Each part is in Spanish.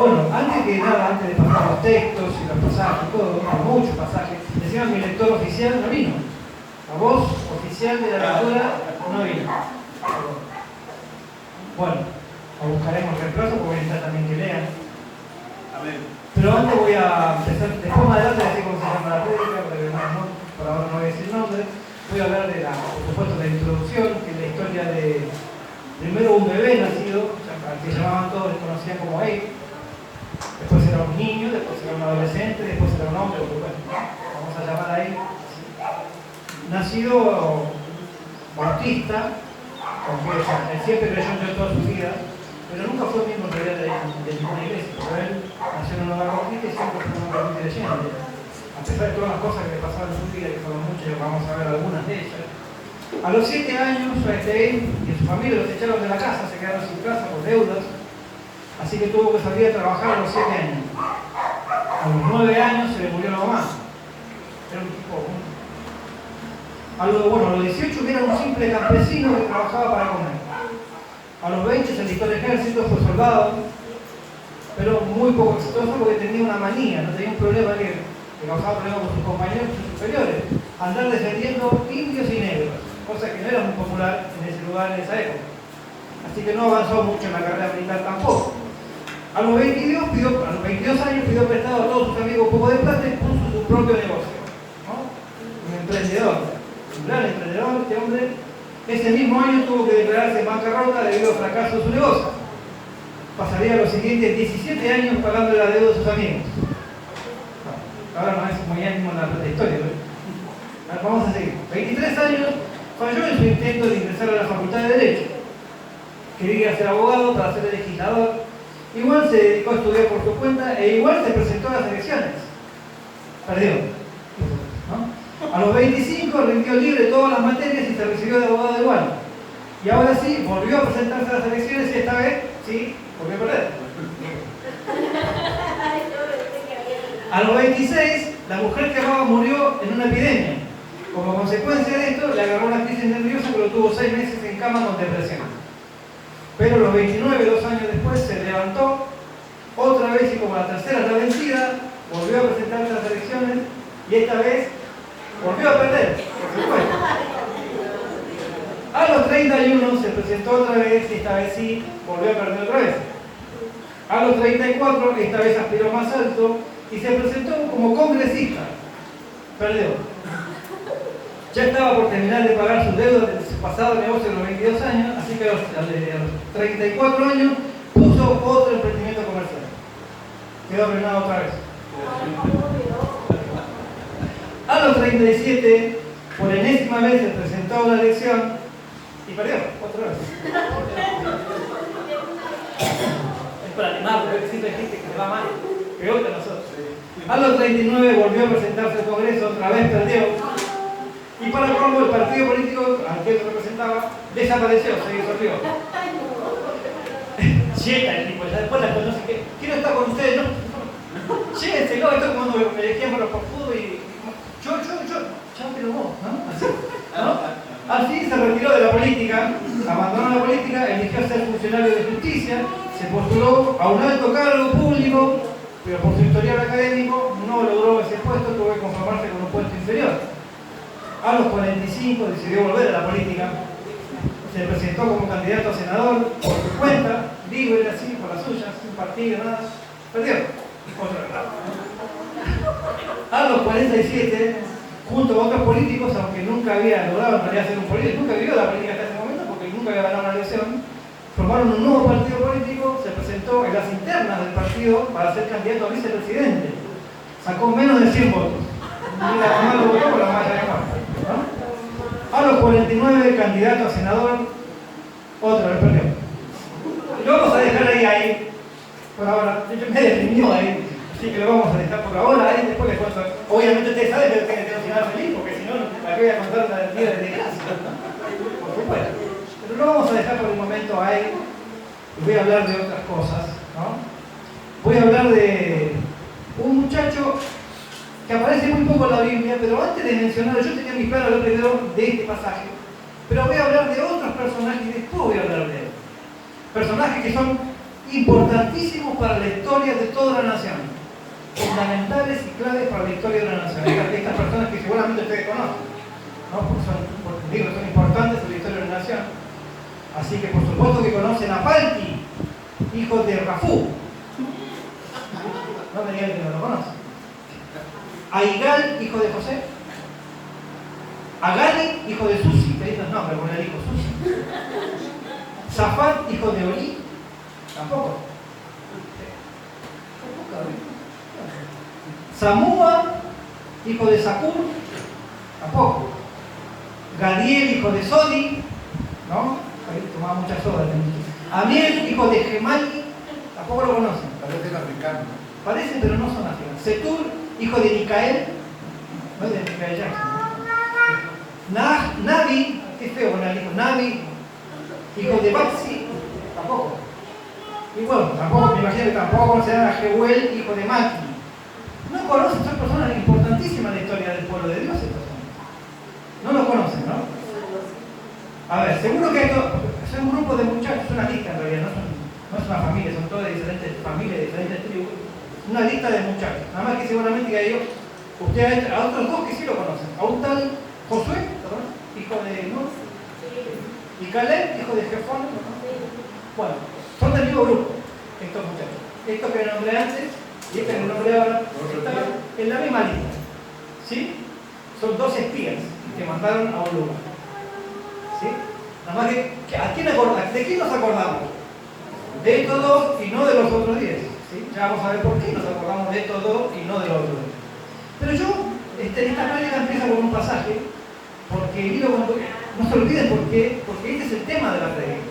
Bueno, antes de nada, antes de pasar los textos y los pasajes, todo, muchos pasajes, decían que mi lector oficial no vino. La voz oficial de la lectura no vino. Bueno, buscaremos reemplazo porque voy a necesitar también que lean. Pero antes voy a empezar, después más adelante decir cómo se llama la prédica, porque no, por ahora no voy a decir nombre. Voy a hablar de la, por supuesto, de la introducción, que es la historia de primero un bebé nacido, al que llamaban todos, les conocían como Abe. Después era un niño, después era un adolescente, después era un hombre, porque bueno, vamos a llamar ahí. Nacido bautista, confiesa, él siempre creyó en Dios toda su vida, pero nunca fue miembro en realidad de ninguna iglesia, pero él nació en un hogar bautista y siempre fue un hombre muy creyente. A pesar de todas las cosas que le pasaron en su vida, que fueron muchas, vamos a ver algunas de ellas. A los 7 años, él y su familia los echaron de la casa, se quedaron sin casa por deudas, así que tuvo que salir a trabajar a los 7 años. A los 9 años se le murió la mamá. Era un tipo... a los 18 era un simple campesino que trabajaba para comer. A los 20 se alistó al ejército, fue soldado, pero muy poco exitoso porque tenía una manía, no tenía un problema que causaba problemas con sus compañeros y sus superiores, andar defendiendo indios y negros, cosa que no era muy popular en ese lugar en esa época. Así que no avanzó mucho en la carrera militar tampoco. A los 22 años pidió prestado a todos sus amigos un poco de plata y puso su propio negocio, ¿no? Un emprendedor, un gran emprendedor, este hombre. Ese mismo año tuvo que declararse en bancarrota debido al fracaso de su negocio. Pasaría los siguientes 17 años pagando la deuda de sus amigos. Ahora no es muy ánimo en la historia, ¿no? Vamos a seguir. 23 años, falló en su intento de ingresar a la Facultad de Derecho. Quería ser abogado para ser legislador. Igual se dedicó a estudiar por su cuenta e igual se presentó a las elecciones. Perdió, ¿no? A los 25 rindió libre todas las materias y se recibió de abogado igual. Y ahora sí, volvió a presentarse a las elecciones y esta vez, sí, volvió a perder. A los 26, la mujer que amaba murió en una epidemia. Como consecuencia de esto, le agarró una crisis nerviosa que lo tuvo 6 meses en cama con depresión. Pero a los 29, 2 años después, se levantó otra vez y como la tercera es la vencida, volvió a presentarse a las elecciones y esta vez volvió a perder, por supuesto. A los 31 se presentó otra vez y esta vez sí volvió a perder otra vez. A los 34, esta vez aspiró más alto y se presentó como congresista. Perdió. Ya estaba por terminar de pagar sus deudas de su pasado negocio de los 22 años, así que a los 34 años puso otro emprendimiento comercial. Quedó arruinado otra vez. A los 37, por enésima vez se presentó a una elección y perdió otra vez. Es para animar, porque siempre hay gente que le va mal, peor que nosotros. A los 39 volvió a presentarse al Congreso, otra vez perdió. Y para colmo, el partido político al que él representaba desapareció, se disolvió. Llega el tipo, ya después la conoce que quiero estar con ustedes, no. Llévenselo, esto es cuando me elegíamos los por fútbol y yo, pero vos, ¿no? Así, ¿no? Al fin se retiró de la política, abandonó la política, eligió ser funcionario de justicia, se postuló a un alto cargo público, pero por su historial académico no logró ese puesto, tuvo que conformarse con un puesto inferior. A los 45 decidió volver a la política, se presentó como candidato a senador por su cuenta, libre así, por la suya, sin partido, nada, perdió. A los 47, junto con otros políticos, aunque nunca había logrado en realidad ser un político, nunca vivió la política hasta ese momento porque nunca había ganado una elección, formaron un nuevo partido político, se presentó en las internas del partido para ser candidato a vicepresidente. Sacó menos de 100 votos. Y la mamá lo votó, pero la mamá ya ganó. ¿No? A los 49, candidato a senador, otra vez perdió. Lo vamos a dejar ahí, por ahora. Yo me deprimió ahí, así que lo vamos a dejar por ahora. Ahí después les cuento. Obviamente ustedes saben que tiene que tener un final feliz, porque si no, la que voy a contar la vida de desgracia, ¿no? Por supuesto. Pero lo vamos a dejar por el momento ahí. Y voy a hablar de otras cosas, ¿no? Voy a hablar de un muchacho que aparece muy poco en la Biblia, pero antes de mencionarlo, yo tenía mi claro hablar primero de este pasaje, pero voy a hablar de otros personajes y después voy a hablar de él. Personajes que son importantísimos para la historia de toda la nación, fundamentales y claves para la historia de la nación. Estas personas que seguramente ustedes conocen, ¿no? Porque digo, son importantes en la historia de la nación. Así que por supuesto que conocen a Palti, hijo de Rafú. No me digan que no lo conocen. A Igal, hijo de José. A Gali, hijo de Susi. Qué lindos nombres con el hijo Susi. Zafat, hijo de Oli. Tampoco. Samúa, hijo de Sakur. Tampoco. Gadiel, hijo de Sodi. ¿No? Ahí tomaba mucha soda. Amiel, hijo de Gemali. Tampoco lo conocen. Parecen africanos. Parecen, pero no son africanos. Setur, hijo de Micael. No es de Micael Jackson. Navi, qué feo poner hijo. Navi, hijo de Baxi. Tampoco. Y bueno, tampoco, me imagino que tampoco conocerán a Jehuel, hijo de Maki. No conocen, son personas importantísimas en la historia del pueblo de Dios. Estos son. No lo conocen, ¿no? A ver, seguro que esto es un grupo de muchachos, es una lista en realidad, no es una familia, son todas diferentes familias, diferentes tribus. Una lista de muchachos. Nada más que seguramente que a ellos, ustedes, a otros dos que sí lo conocen. A un tal Josué, ¿lo conocen? Hijo de Nun. Y Caleb, hijo de Jefón, ¿lo conocen? Bueno, son del mismo grupo, estos muchachos. Estos que nombré antes y estos que nombré ahora están en la misma lista. ¿Sí? Son dos espías que mandaron a un lugar. ¿Sí? Nada más que ¿a quién acordamos? ¿De quién nos acordamos? De estos dos y no de los otros 10. ¿Sí? Ya vamos a ver por qué nos acordamos de estos dos y no de los otros 10. Pero yo, esta práctica empieza con un pasaje, porque no se olviden porque este es el tema de la prédica.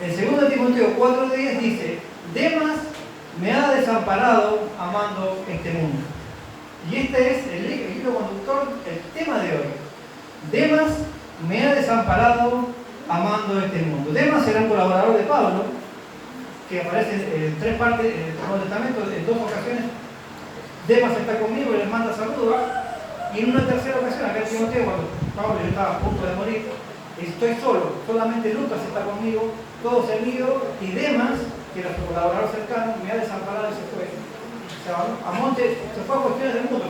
En 2 Timoteo 4:10 dice: Demas me ha desamparado amando este mundo. Y este es el hilo conductor, el tema de hoy. Demas me ha desamparado amando este mundo. Demas era un colaborador de Pablo, que aparece en 3 partes del Nuevo Testamento, en 2 ocasiones. Demas está conmigo y les manda saludos. Y en una tercera ocasión, acá en Timoteo, cuando Pablo ya estaba a punto de morir, estoy solo, solamente Lucas está conmigo, todos se han ido, y Demas, que era su colaborador cercano, me ha desamparado y se fue. O sea, a monte, se fue a cuestiones del mundo.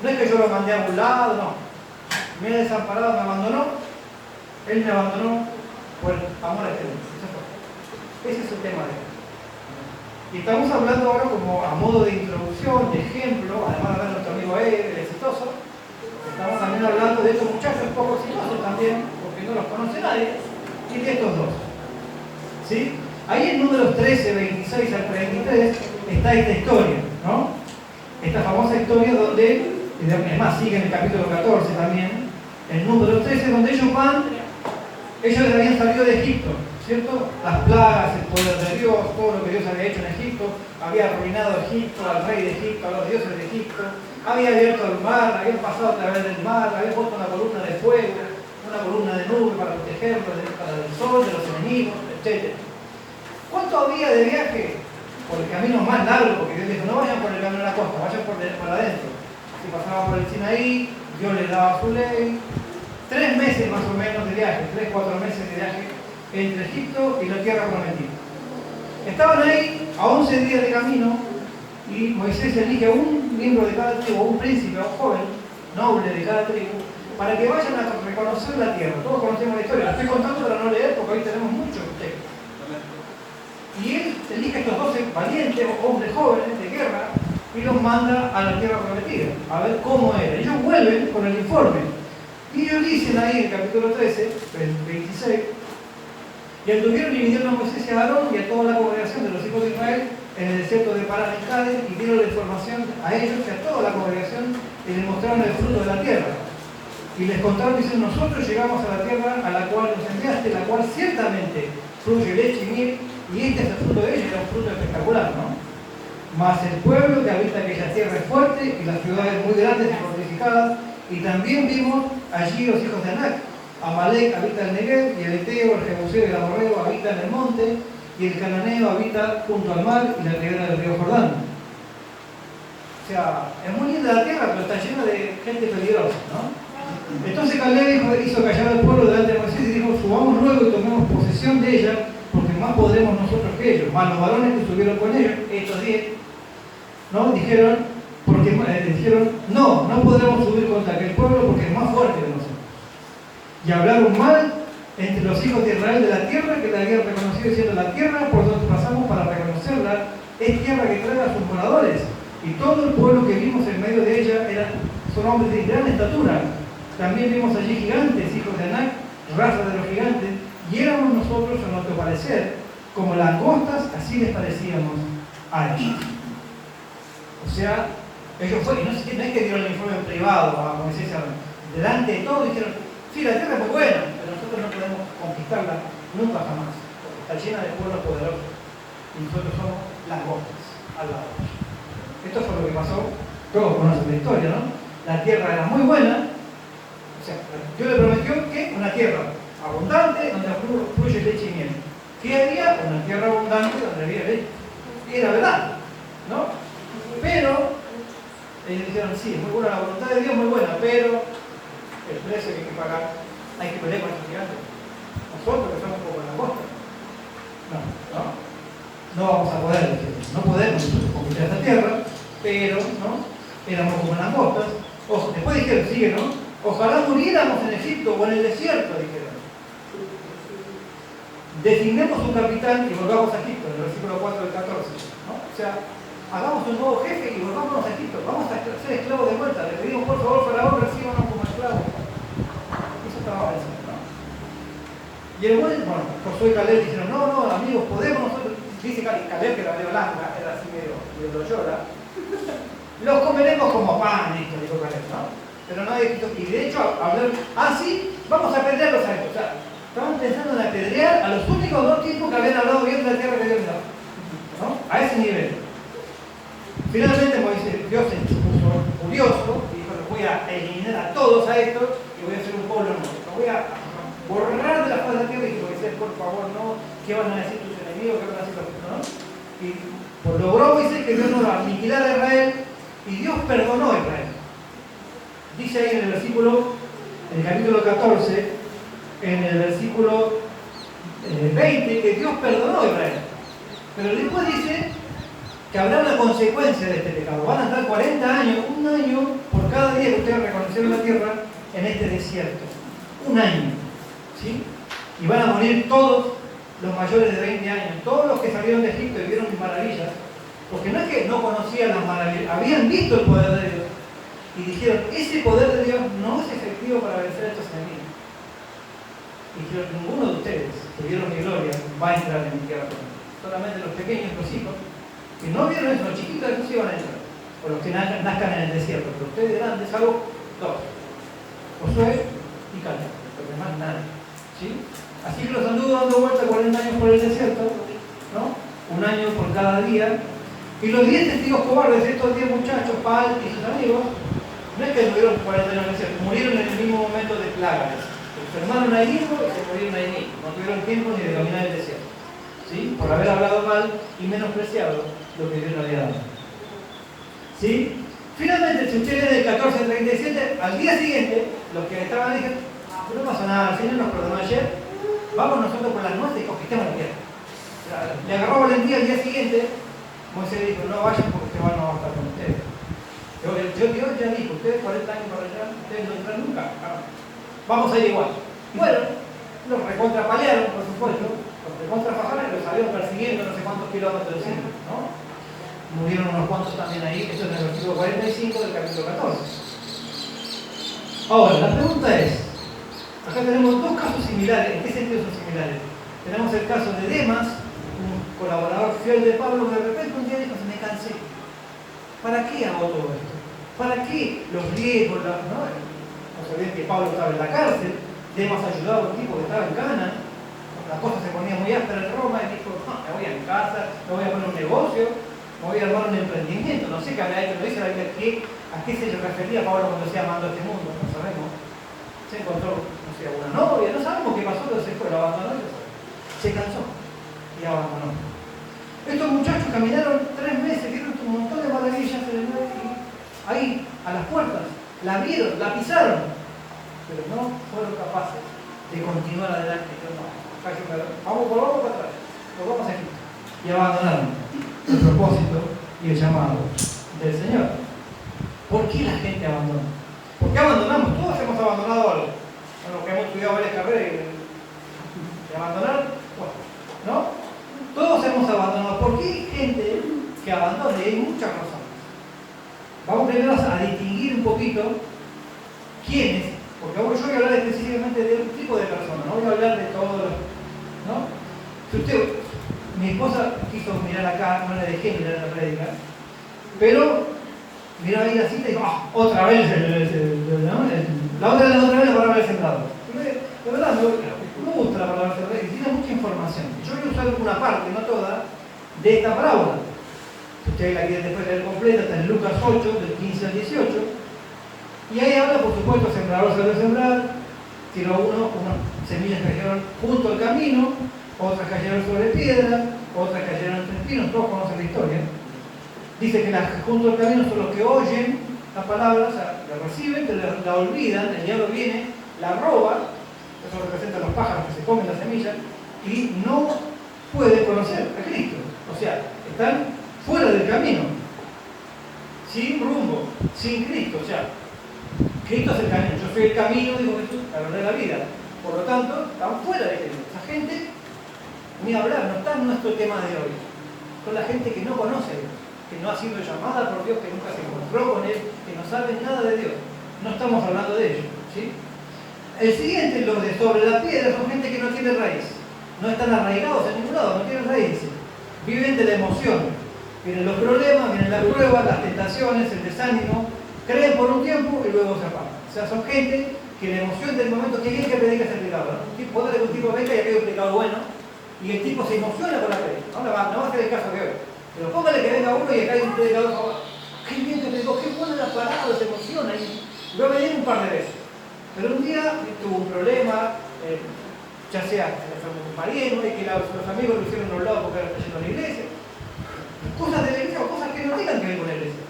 No es que yo lo mandé a un lado, no. Me ha desamparado, me abandonó. Él me abandonó por amor a este mundo. Ese es el tema de hoy. Y estamos hablando ahora como a modo de introducción, de ejemplo, además de hablar de nuestro amigo el exitoso. Estamos también hablando de estos muchachos poco exitosos también, porque no los conoce nadie, y de estos dos. ¿Sí? Ahí en Números 13, 26 al 33 está esta historia, ¿no? Esta famosa historia donde, además sigue en el capítulo 14 también, en Números 13, donde ellos habían salido de Egipto, ¿cierto? Las plagas, el poder de Dios, todo lo que Dios había hecho en Egipto, había arruinado Egipto, al rey de Egipto, a los dioses de Egipto, había abierto el mar, habían pasado a través del mar, había puesto una columna de fuego, una columna de nube para protegerlos del sol, de los enemigos, etc. ¿Cuánto había de viaje? Por el camino más largo, porque Dios dijo, no vayan por el camino de la costa, vayan por adentro. Si pasaban por el Sinaí, Dios les daba su ley. 3 meses más o menos de viaje, 3-4 meses de viaje entre Egipto y la tierra prometida. Estaban ahí a 11 días de camino y Moisés elige a un miembro de cada tribu, a un príncipe, a un joven noble de cada tribu, para que vayan a reconocer la tierra. Todos conocemos la historia, la estoy contando para no leer porque hoy tenemos muchos textos. Y él elige a estos 12 valientes, hombres jóvenes de guerra, y los manda a la tierra prometida, a ver cómo era. Ellos vuelven con el informe. Y ellos dicen ahí en el capítulo 13, 26, y anduvieron y vinieron a Moisés y a Aarón y a toda la congregación de los hijos de Israel en el desierto de Parán en Cádiz, y dieron la información a ellos y a toda la congregación y les mostraron el fruto de la tierra. Y les contaron, dicen, nosotros llegamos a la tierra a la cual nos enviaste, la cual ciertamente fluye leche y miel, y este es el fruto de ella, era un fruto espectacular, ¿no? Mas el pueblo que habita aquella tierra es fuerte y las ciudades muy grandes y fortificadas, y también vimos allí los hijos de Anac. Amalek habita en el Negev, y el Eteo, el Jebuseo y el Amorreo habita en el monte, y el Cananeo habita junto al mar y la ribera del río Jordán. O sea, es muy linda la tierra, pero está llena de gente peligrosa, ¿no? Entonces Caleb hizo callar al pueblo delante de Moisés y dijo, subamos luego y tomemos posesión de ella, porque más podremos nosotros que ellos. Más los varones que estuvieron con ellos, estos 10, ¿no? Dijeron, no podremos subir contra aquel pueblo porque es más fuerte que nosotros. Y hablaron mal entre los hijos de Israel de la tierra que la habían reconocido, diciendo: la tierra por donde pasamos para reconocerla es tierra que trae a sus moradores. Y todo el pueblo que vimos en medio de ella son hombres de gran estatura. También vimos allí gigantes, hijos de Anac, raza de los gigantes, y éramos nosotros, a nuestro parecer, como langostas, así les parecíamos a ellos. O sea, ellos fueron, no es que dieron el informe en privado a Moisés, delante de todo, dijeron: sí, la tierra es muy buena, pero nosotros no podemos conquistarla nunca jamás, porque está llena de pueblos poderosos, y nosotros somos langostas al lado. Esto fue lo que pasó, todos conocen la historia, ¿no? La tierra era muy buena, o sea, Dios le prometió que una tierra abundante donde fluye leche y miel. ¿Qué haría? Una tierra abundante donde había leche. Era verdad, ¿no? Pero ellos dijeron: sí, es muy buena la voluntad de Dios, muy buena, pero el precio que hay que pagar, hay que pelear con los gigantes. Nosotros que somos como langostas, no vamos a poder, no podemos nosotros conquistar esta tierra, pero no, éramos como langostas. Ojo, después dijeron, sigue, ¿no? Ojalá muriéramos en Egipto o en el desierto, dijeron. Designemos un capitán y volvamos a Egipto, en el versículo 4 del 14, ¿no? O sea, hagamos un nuevo jefe y volvámonos a Egipto, vamos a ser esclavos de vuelta, le pedimos por favor, Faraón, recíbanos como esclavos. Eso estaba pensando, ¿no? Y el bueno, Josué y Caleb dijeron: no, amigos, podemos nosotros. Dice Caleb que la veo larga, era así medio llora. Los comeremos como pan, esto, dijo Caleb, ¿no? Pero nadie quiso. Y de hecho, hablar, sí, vamos a apedrearlos a estos. O sea, estaban pensando en apedrear a los únicos dos tipos que habían hablado bien de la tierra que Dios les daba, ¿no? A ese nivel. Finalmente Dios se puso furioso y dijo: los voy a eliminar a todos a estos y voy a hacer un pueblo nuevo. Los voy a borrar de la faz de la tierra. Y dijo: Moisés, por favor, no, ¿qué van a decir tus enemigos? ¿Qué van a decir los otros? ¿No? Y pues logró Moisés que Dios no va a aniquilar a Israel, y Dios perdonó a Israel. Dice ahí en el versículo, en el capítulo 14, en el versículo 20, que Dios perdonó a Israel. Pero después dice que habrá una consecuencia de este pecado. Van a estar 40 años, un año por cada día que ustedes reconocieron la tierra en este desierto. Un año, ¿sí? Y van a morir todos los mayores de 20 años, todos los que salieron de Egipto y vieron mis maravillas, porque no es que no conocían las maravillas, habían visto el poder de Dios y dijeron: ese poder de Dios no es efectivo para vencer a estos enemigos. Y dijeron: ninguno de ustedes que vieron mi gloria va a entrar en mi tierra. Solamente los pequeños, los hijos, que no vieron eso, los chiquitos, esos sí van a entrar, o los que nazcan en el desierto, pero ustedes grandes, salvo dos, Josué y Caleb, los demás nadie, ¿sí? Así que los anduvo dando vuelta 40 años por el desierto, ¿no? Un año por cada día. Y los 10 testigos cobardes, estos 10 muchachos, Pal y sus amigos, no es que murieron 40 años en el desierto, murieron en el mismo momento de plagas. Se enfermaron ahí mismo y se murieron ahí mismo. No tuvieron tiempo ni de dominar el desierto, ¿sí? Por haber hablado mal y menospreciado lo que Dios le había dado, ¿sí? Finalmente, si ustedes del 14 al 37, al día siguiente, los que estaban dijeron: no pasa nada, el Señor nos perdonó ayer, vamos nosotros con las nuestras y conquistemos la tierra. O sea, le agarró valentía al día siguiente. Moisés dijo: no vayan porque Jehová no va a estar con ustedes. Dios ya dijo: ustedes 40 años para allá, ustedes no entran nunca. Vamos a ir igual. Bueno, los recontrapalearon, por supuesto, los recontrafajaron y los salieron persiguiendo no sé cuántos kilómetros, ¿no? Murieron unos cuantos también ahí. Eso es en el versículo 45 del capítulo 14. Ahora, la pregunta es: acá tenemos dos casos similares. ¿En qué sentido son similares? Tenemos el caso de Demas, un colaborador fiel de Pablo, que de repente un día dijo: me cansé. ¿Para qué hago todo esto? ¿Para qué los riesgos? No sabían que Pablo estaba en la cárcel. Demas ayudaba a un tipo que estaba en Cana. La cosa se ponía muy áspera en Roma y dijo: no, me voy a mi casa, me voy a poner un negocio, me voy a armar un emprendimiento. No sé qué había hecho, no dice la Biblia a qué se refería Pablo cuando decía: mando a este mundo. No sabemos. Se encontró, no sé, una novia, no sabemos qué pasó, pero se fue, lo abandonó y se cansó y abandonó. Estos muchachos caminaron 3 meses, vieron un montón de maravillas y ahí, a las puertas, la vieron, la pisaron, pero no fueron capaces de continuar adelante. Vamos para atrás. nos vamos a Egipto. Y abandonaron el propósito y el llamado del Señor. ¿Por qué la gente abandona? ¿Por qué abandonamos? Todos hemos abandonado algo. Bueno, que hemos estudiado varias carreras y abandonar, bueno, ¿no? Todos hemos abandonado. ¿Por qué hay gente que abandona? Y hay muchas razones. Vamos primero a distinguir un poquito quiénes, porque ahora yo voy a hablar específicamente de un tipo de persona, no voy a hablar de todos, ¿no? Si mi esposa quiso mirar acá, no le dejé mirar la prédica, pero miró ahí la cita y dijo, otra vez, la otra vez la palabra del sembrado. De verdad, me gusta la palabra del sembrado y tiene mucha información. Yo voy a usar una parte, no toda, de esta parábola. Si ustedes la quieren después leer completa, está en Lucas 8, del 15 al 18. Y ahí habla, por supuesto, sembrador sabe sembrar, tiró unas semillas cayeron junto al camino, otras cayeron sobre piedra, otras cayeron entre espinos, todos conocen la historia. Dice que las junto al camino son los que oyen la palabra, o sea, la reciben, pero la olvidan, el diablo viene, la roba, eso representa a los pájaros que se comen la semilla, y no pueden conocer a Cristo. O sea, están fuera del camino, sin rumbo, sin Cristo. O sea, Cristo es el camino, yo soy el camino, dijo Jesús, la verdad de la vida. Por lo tanto, están fuera de Cristo. Esa gente, ni hablar, no está en nuestro tema de hoy. Son la gente que no conoce a Dios, que no ha sido llamada por Dios, que nunca se encontró con Él, que no saben nada de Dios. No estamos hablando de ellos, ¿sí? El siguiente, los de sobre la piedra, son gente que no tiene raíz. No están arraigados en ningún lado, no tienen raíces. Viven de la emoción. Vienen los problemas, vienen las pruebas, las tentaciones, el desánimo. Creen por un tiempo y luego se apagan. O sea, son gente que la emoción del momento que viene que predica ese pecado, ¿no? Puede que un tipo venga y aquello es un pecado bueno, y el tipo se emociona con la predica. No va a hacer el caso de hoy. Pero póngale que venga uno y acá hay un predicador, qué bien que predicó, qué buena la parada, se emociona. Y va a venir un par de veces. Pero un día tuvo un problema, ya sea un pariente, que los amigos lo hicieron a un lado porque era yendo a la iglesia. Cosas de la iglesia o cosas que no tengan que ver con la iglesia.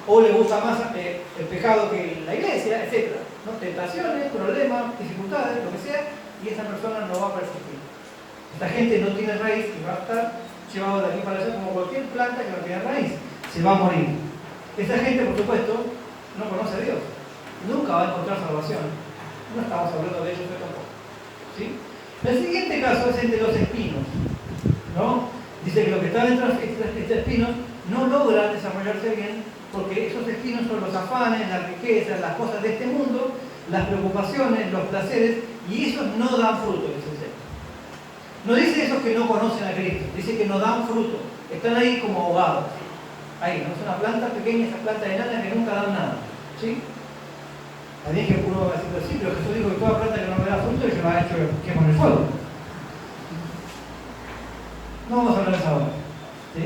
O le gusta más el pecado que la iglesia, etc. ¿No? Tentaciones, problemas, dificultades, lo que sea, y esa persona no va a persistir. Esta gente no tiene raíz y va a estar llevado de aquí para allá como cualquier planta que no tiene raíz. Se va a morir. Esta gente, por supuesto, no conoce a Dios. Nunca va a encontrar salvación. No estamos hablando de ellos tampoco. ¿Sí? El siguiente caso es el de los espinos, ¿no? Dice que los que están entre estos espinos no logran desarrollarse bien porque esos espinos son los afanes, las riquezas, las cosas de este mundo, las preocupaciones, los placeres, y esos no dan fruto, dice el Señor. No dice esos que no conocen a Cristo, dice que no dan fruto, están ahí como ahogados. Ahí, ¿no? Es una planta pequeña, esa planta enana que nunca dan nada. ¿Sí? También que uno va a decir, sí, pero Jesús dijo que toda planta que no me da fruto, yo la he hecho que con el fuego. No vamos a hablar de esa hora. ¿Sí?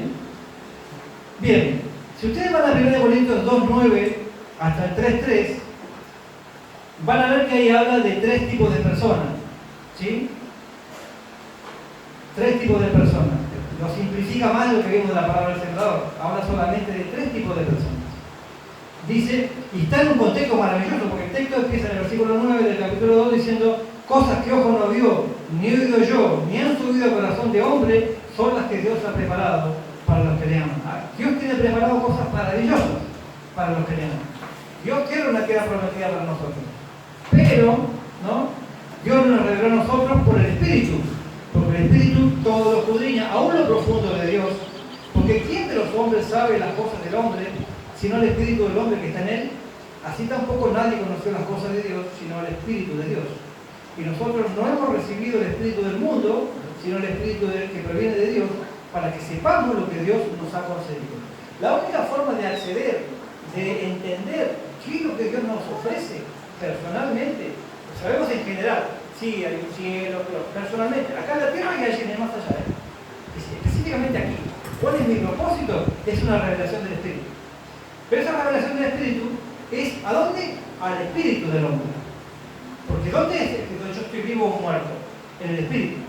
Bien, si ustedes van a 1 Corintios 2:9 hasta el 3:3, van a ver que ahí habla de 3 tipos de personas. ¿Sí? 3 tipos de personas. Lo simplifica más lo que vimos de la palabra del sembrador. Habla solamente de 3 tipos de personas. Dice, y está en un contexto maravilloso, porque el texto empieza en el versículo 9 del capítulo 2 diciendo, cosas que ojo no vio, ni he oído yo, ni han subido al corazón de hombre, son las que Dios ha preparado para los que le aman. Dios tiene preparado cosas maravillosas para los que le aman. Dios tiene una tierra prometida para nosotros. Pero, ¿no? Dios nos reveló a nosotros por el Espíritu. Porque el Espíritu todo lo escudriña, aún lo profundo de Dios. Porque ¿quién de los hombres sabe las cosas del hombre, sino el Espíritu del hombre que está en él? Así tampoco nadie conoció las cosas de Dios, sino el Espíritu de Dios. Y nosotros no hemos recibido el Espíritu del mundo, sino el Espíritu que proviene de Dios, para que sepamos lo que Dios nos ha concedido. La única forma de acceder, de entender qué es lo que Dios nos ofrece personalmente, lo sabemos en general, sí, hay un cielo, pero personalmente, acá en la tierra y allí en el más allá. Específicamente aquí, ¿cuál es mi propósito? Es una revelación del Espíritu. Pero esa revelación del Espíritu es ¿a dónde? Al Espíritu del hombre. Porque ¿dónde es donde yo estoy vivo o muerto? En el Espíritu.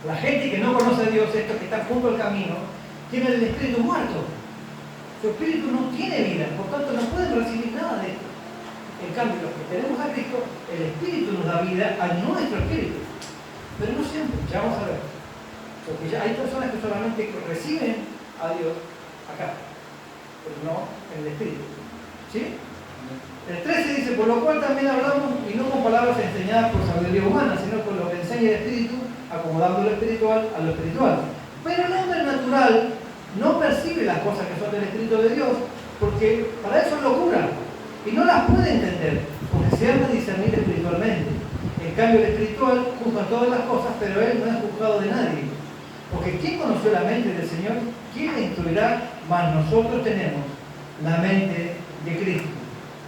La gente que no conoce a Dios, estos que están junto al camino, tienen el Espíritu muerto. Su Espíritu no tiene vida, por tanto no pueden recibir nada de esto. En cambio, los que tenemos a Cristo, el Espíritu nos da vida a nuestro Espíritu. Pero no siempre, ya vamos a ver. Porque ya hay personas que solamente reciben a Dios acá, pero no en el Espíritu. ¿Sí? El 13 dice, por lo cual también hablamos, y no con palabras enseñadas por sabiduría humana, sino con lo que enseña el Espíritu, acomodando lo espiritual a lo espiritual. Pero el hombre natural no percibe las cosas que son del Espíritu de Dios, porque para eso es locura, y no las puede entender, porque se han de discernir espiritualmente. En cambio, el espiritual juzga todas las cosas, pero él no es juzgado de nadie. Porque ¿quién conoció la mente del Señor? ¿Quién le instruirá? Mas nosotros tenemos la mente de Cristo.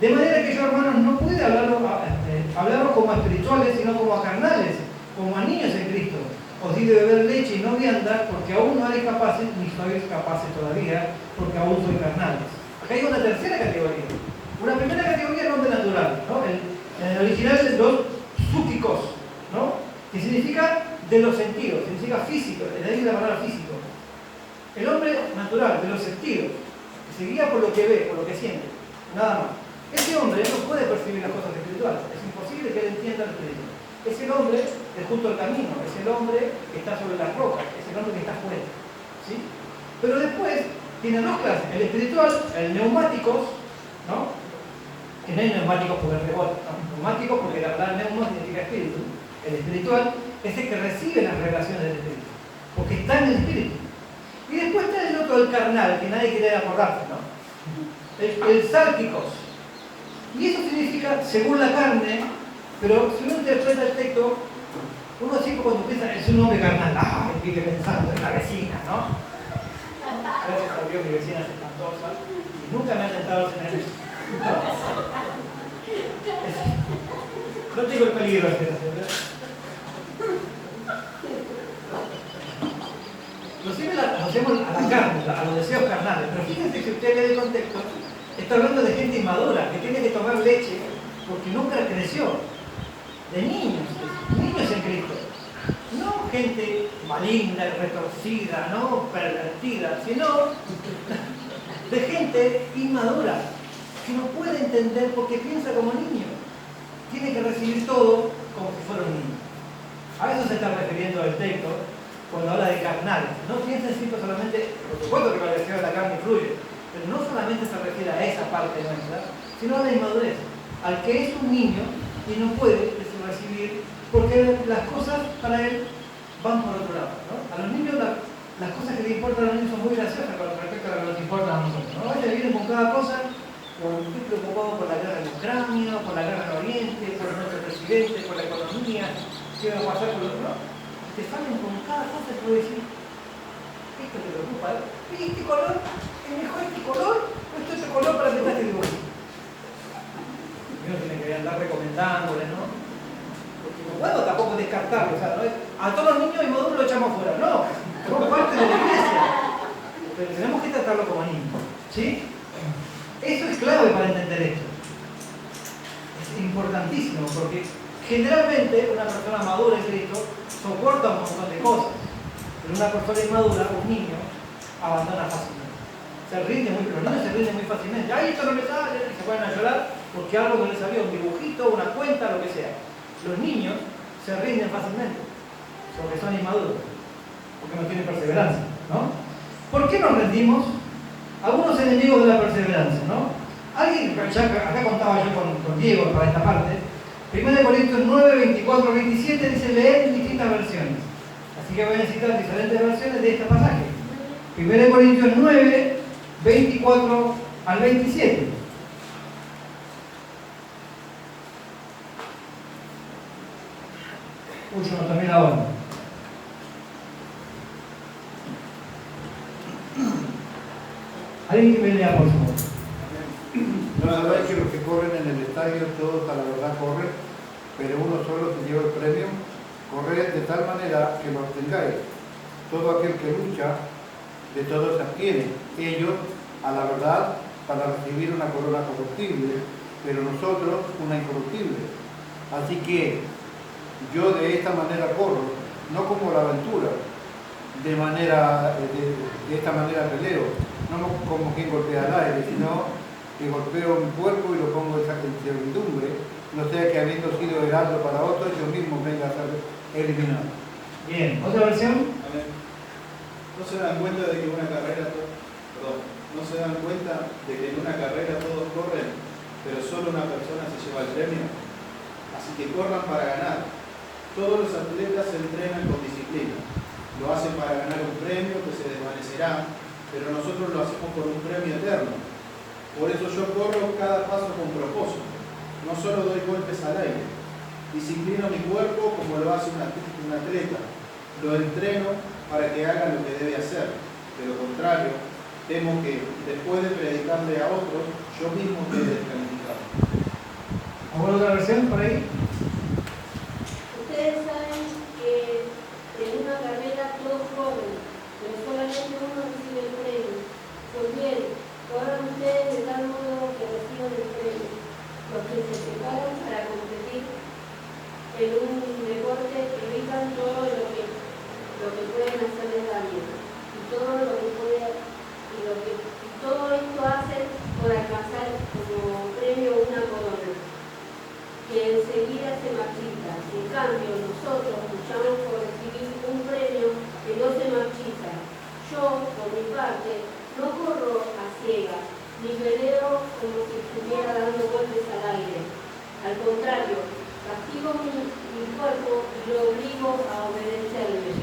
De manera que yo, hermanos, no pude hablaros como a espirituales, sino como a carnales, como a niños en Cristo. Os di de beber leche y no vianda, porque aún no eres capaces, ni sois capaces todavía, porque aún sois carnales. Acá hay una tercera categoría. Una primera categoría es el hombre natural, ¿no? En el original los psúquicos, ¿no? Que significa de los sentidos, significa físico, de ahí la palabra físico. El hombre natural, de los sentidos, que se guía por lo que ve, por lo que siente, nada más. Ese hombre no puede percibir las cosas espirituales, es imposible que él entienda el espíritu. Es el hombre de junto al camino, es el hombre que está sobre las rocas, es el hombre que está fuera. ¿Sí? Pero después tiene dos clases, el espiritual, el neumáticos, ¿no? Que no hay neumáticos porque rebote, ¿no? Neumáticos porque la palabra neumos significa espíritu. El espiritual es el que recibe las revelaciones del espíritu, porque está en el espíritu. Y después está el otro, el carnal, que nadie quiere acordarse, ¿no? El sálticos. Y eso significa según la carne, pero si uno interpreta el texto, uno siempre cuando piensa, es un hombre carnal, vive pensando en la vecina, ¿no? Gracias a Dios, mi vecina es espantosa y nunca me ha tentado tener eso. No tengo el peligro de hacer. Lo hacemos a la carne, a los deseos carnales, pero fíjense que usted lee el contexto, está hablando de gente inmadura, que tiene que tomar leche porque nunca creció, de niños en Cristo, no gente maligna, retorcida, no pervertida, sino de gente inmadura, que no puede entender porque piensa como niño, tiene que recibir todo como si fuera un niño. A eso se está refiriendo el texto cuando habla de carnales. No piensa en sí solamente, por supuesto que el deseo de la carne influye, pero no solamente se refiere a esa parte nuestra, sino a la inmadurez, al que es un niño y no puede recibir, porque las cosas para él van por otro lado, ¿no? A los niños las cosas que le importan a los niños son muy graciosas con respecto a lo que nos importa a nosotros, ¿no? Ellos vienen con cada cosa, estoy preocupado por la guerra en Ucrania, por la guerra en Oriente, por nuestro presidente, por la economía, qué va a pasar con los... ¿no? Te salen con cada cosa que puedo decir, esto te preocupa, ¿eh? ¿Y este color? ¿Es mejor este color? ¿O este color para pintar este dibujo? Uno tiene que andar recomendándole, ¿no? Porque no puedo tampoco descartarlo, o sea, ¿no? A todos los niños inmaduros lo echamos fuera, no, somos parte de la iglesia, pero tenemos que tratarlo como niños, ¿sí? Eso es clave para entender esto, es importantísimo, porque generalmente una persona madura en Cristo soporta un montón de cosas, pero una persona inmadura, un niño, abandona fácilmente. Se rinde muy, los niños se rinden muy fácilmente. ¡Ay, esto no me sale! Y se ponen a llorar porque algo no les salió, un dibujito, una cuenta, lo que sea. Los niños se rinden fácilmente, porque son inmaduros, porque no tienen perseverancia, ¿no? ¿Por qué nos rendimos? Algunos enemigos de la perseverancia, ¿no? Alguien, acá contaba yo con Diego para esta parte, 1 Corintios 9, 24, 27 dice leer en distintas versiones. Así que voy a citar diferentes versiones de este pasaje. 1 Corintios 9, 24 al 27. Uy, yo no tomé la hora. Alguien que me lea, por favor. No, la verdad es que los que corren en el estadio, todos a la verdad corren, pero uno solo se lleva el premio. Corred de tal manera que lo obtengáis. Todo aquel que lucha, de todos se abstiene. Ellos, a la verdad, para recibir una corona corruptible, pero nosotros una incorruptible. Así que yo de esta manera corro, no como la aventura, de esta manera peleo, no como quien golpea al aire, sino que golpeo mi cuerpo y lo pongo en servidumbre, no sea que habiendo sido heraldo para otros, yo mismo venga a ser eliminado. Bien, ¿otra versión? Amén. no se dan cuenta de que en una carrera todos corren, pero solo una persona se lleva el premio. Así que corran para ganar. Todos los atletas se entrenan con disciplina. Lo hacen para ganar un premio que se desvanecerá, pero nosotros lo hacemos por un premio eterno. Por eso yo corro cada paso con propósito. No solo doy golpes al aire. Disciplino mi cuerpo como lo hace un atleta. Lo entreno para que haga lo que debe hacer. De lo contrario, temo que después de predicarle a otros, yo mismo quede descalificado. ¿Alguna otra versión por ahí? Ustedes saben que en una carrera todos corren, pero solamente uno recibe el premio. Pues bien, corran ustedes de tal modo que reciban el premio. Los que se preparan para competir en un deporte evitan todo lo que pueden hacerles daño y todo esto hacen por alcanzar como premio una corona que enseguida se marchita. En cambio, nosotros luchamos por recibir un premio que no se marchita. Yo, por mi parte, no corro a ciegas, ni peleo como si estuviera dando golpes al aire. Al contrario, castigo mi cuerpo y lo obligo a obedecerme,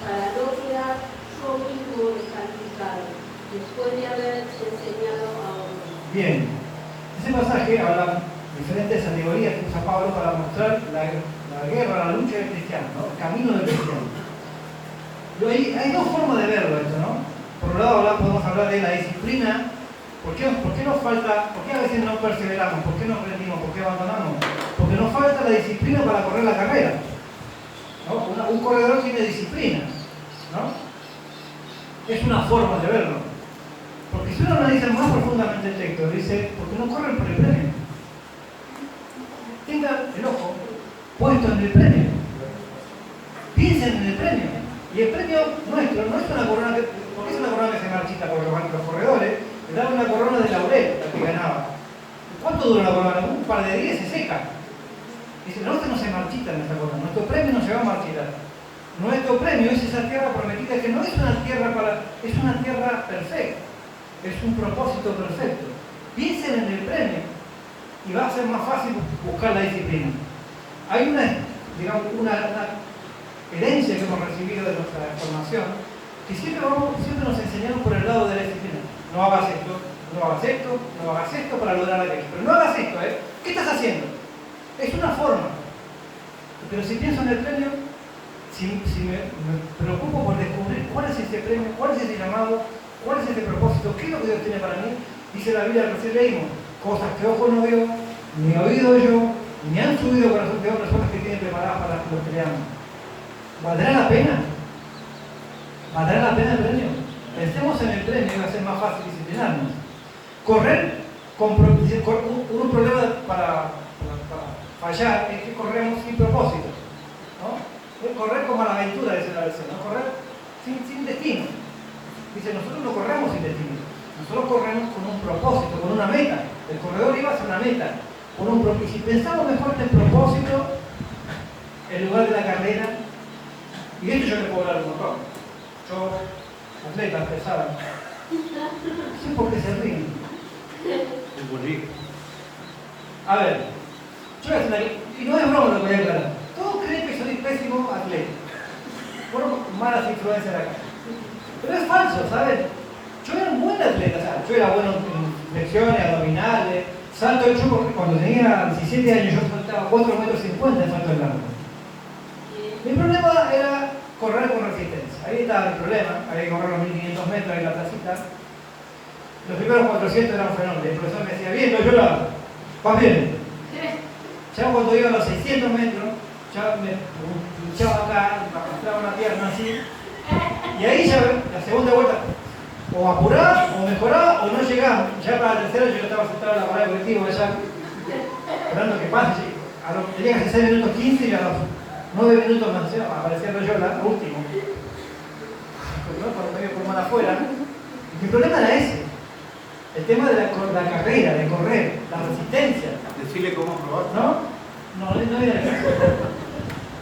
para no quedar yo mismo descalificado, después de haber enseñado a otros. Bien, ese pasaje habla diferentes alegorías que usa Pablo para mostrar la guerra, la lucha del cristiano, ¿no? El camino del cristiano. Hay dos formas de verlo esto, ¿no? Por un lado podemos hablar de la disciplina. ¿Por qué nos falta? ¿Por qué a veces no perseveramos? ¿Por qué no aprendimos? ¿Por qué abandonamos? Porque nos falta la disciplina para correr la carrera, ¿no? Un corredor tiene disciplina, ¿no? Es una forma de verlo. Porque si uno analiza más profundamente el texto, dice, porque no corren por el premio. Tengan el ojo puesto en el premio. Piensen en el premio. Y el premio nuestro no es una corona porque es una corona que se marchita por los corredores, le dan una corona de laurel al que ganaba. ¿Cuánto dura la corona? Un par de días se seca. Dice, la nuestra no se marchita en esta corona, nuestro premio no se va a marchitar. Nuestro premio es esa tierra prometida que no es una tierra es una tierra perfecta, es un propósito perfecto. Piensen en el premio y va a ser más fácil buscar la disciplina. Hay una herencia que hemos recibido de nuestra formación que siempre nos enseñaron por el lado de la disciplina. No hagas esto, no hagas esto, no hagas esto para lograr aquello. Pero no hagas esto, ¿eh? ¿Qué estás haciendo? Es una forma. Pero si pienso en el premio, si me preocupo por descubrir cuál es ese premio, cuál es ese llamado, cuál es ese propósito, qué es lo que Dios tiene para mí, dice la Biblia, recién leímos, cosas que ojo no vio, ni oído yo, ni han subido corazón de personas que tienen preparadas para los que le aman. ¿Valdrá la pena? ¿Valdrá la pena el premio? Pensemos en el premio y va a ser más fácil disciplinarnos. Correr, un problema para fallar es que corremos sin propósito, ¿no? Es correr como a la aventura, dice la versión, ¿no? Correr sin destino. Dice, nosotros no corremos sin destino, nosotros corremos con un propósito, con una meta. El corredor iba hacia una meta, y si pensamos mejor en el propósito, en lugar de la carrera, y de esto yo le puedo hablar un montón. Yo, atletas pesadas, no sé por qué se ríen. Es bonito. A ver, yo voy a hacer y no es broma lo que voy a aclarar. Todos creen que soy pésimo atleta. Por malas influencias acá. Pero es falso, ¿saben? Yo era un buen atleta, o sea, yo era bueno en flexiones, abdominales, salto de chumbo. Cuando tenía 17 años yo saltaba 4,50 metros en salto de largo. Mi problema era correr con resistencia. Ahí estaba el problema, había que correr los 1500 metros en la placita. Los primeros 400 eran fenómenos. El profesor me decía, bien, yo lo hago. Vas bien. Ya cuando iba a los 600 metros, ya me pinchaba acá, me arrastraba una pierna así. Y ahí ya, la segunda vuelta, o apuraba, o mejoraba, o no llegaba. Ya para la tercera yo estaba sentado en la parada colectiva allá, esperando que pase. Tenía que hacer 6 minutos 15 y a los 9 minutos más aparecía Loyola, último. Por medio pulmón afuera. Mi problema era ese. El tema de la carrera, de correr, la resistencia. Decirle cómo probar. No era eso.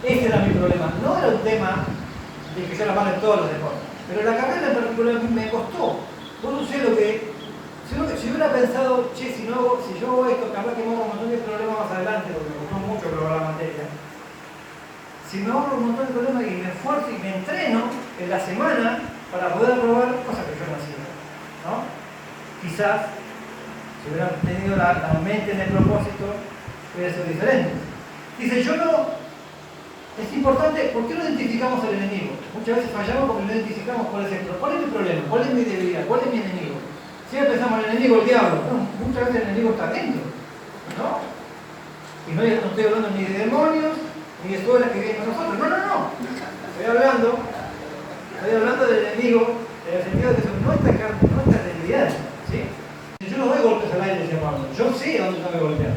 Ese era mi problema. No era un tema de que sea la mano en todos los deportes. Pero la carrera en particular me costó. Vos no sé lo que... Si hubiera pensado, che, si yo hago esto, capaz que me ahorro un montón de problemas más adelante, porque me costó mucho probar la materia. Si me ahorro un montón de problemas y me esfuerzo y me entreno en la semana para poder aprobar cosas que yo no hacía, ¿no? Quizás, si hubiera tenido la mente en el propósito, hubiera sido diferente. Dice, es importante, ¿por qué no identificamos al enemigo? Muchas veces fallamos porque no identificamos cuál es mi problema, cuál es mi debilidad, cuál es mi enemigo. Siempre pensamos el enemigo, el diablo. No, muchas veces el enemigo está dentro, ¿no? Y no estoy hablando ni de demonios, ni de escuelas que vienen con nosotros. No. Estoy hablando del enemigo, en el sentido de que son nuestras carnes, nuestras debilidades, ¿sí? Yo no doy golpes al aire, decía Pablo. Yo sé a dónde tengo que golpear.